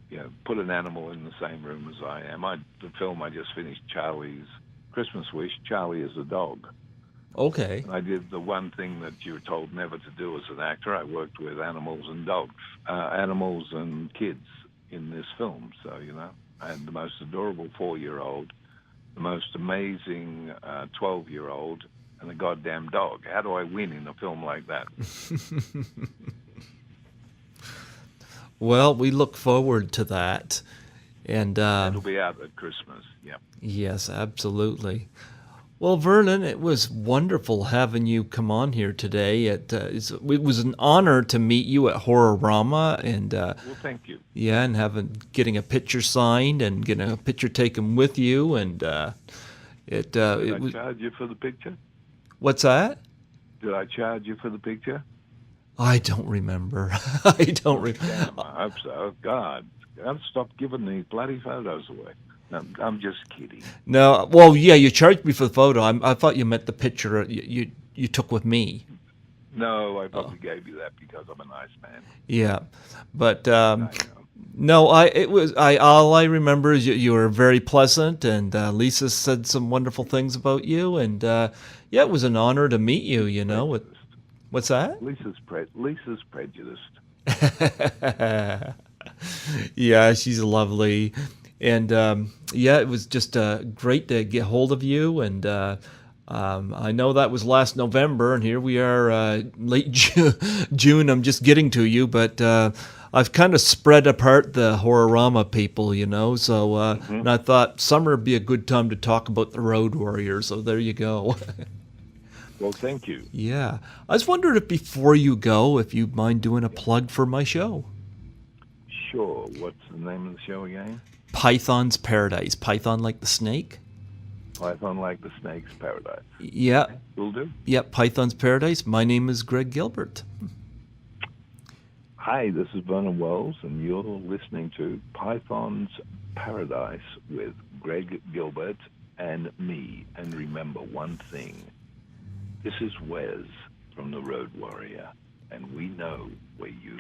you know, put an animal in the same room as I am. The film I just finished, Charlie's Christmas Wish. Charlie is a dog. Okay. I did the one thing that you're told never to do as an actor. I worked with animals and dogs, animals and kids in this film. So, you know, I had the most adorable 4-year-old, the most amazing 12-year-old, and a goddamn dog. How do I win in a film like that? Well, we look forward to that. And It'll be out at Christmas. Yep. yes, absolutely. Well, Vernon, it was wonderful having you come on here today. It was an honor to meet you at Horrorama, and Well, thank you. yeah, and getting a picture signed and getting a picture taken with you, and Did I charge you for the picture? What's that? Did I charge you for the picture? I don't remember. I don't remember. Damn, I hope so. God, I've stopped giving these bloody photos away. No, I'm just kidding. No, well, yeah, you charged me for the photo. I thought you meant the picture you took with me. No, I probably gave you that because I'm a nice man. Yeah, but I know. no, all I remember is you were very pleasant, and Lisa said some wonderful things about you, and yeah, it was an honor to meet you. You know, what's that? Lisa's prejudiced. Yeah, she's lovely. And yeah, it was just great to get hold of you. And I know that was last November, and here we are late June. I'm just getting to you, but I've kind of spread apart the Horrorama people, you know. So and I thought summer would be a good time to talk about the Road Warriors. So there you go. Well, thank you. Yeah. I was wondering if before you go, if you'd mind doing a plug for my show. Sure. What's the name of the show again? Python's Paradise. Python like the snake? Python like the snake's paradise. Yeah. Will do. Yep, Python's Paradise. My name is Greg Gilbert. Hi, this is Vernon Wells, and you're listening to Python's Paradise with Greg Gilbert and me. And remember one thing. This is Wes from the Road Warrior, and we know where you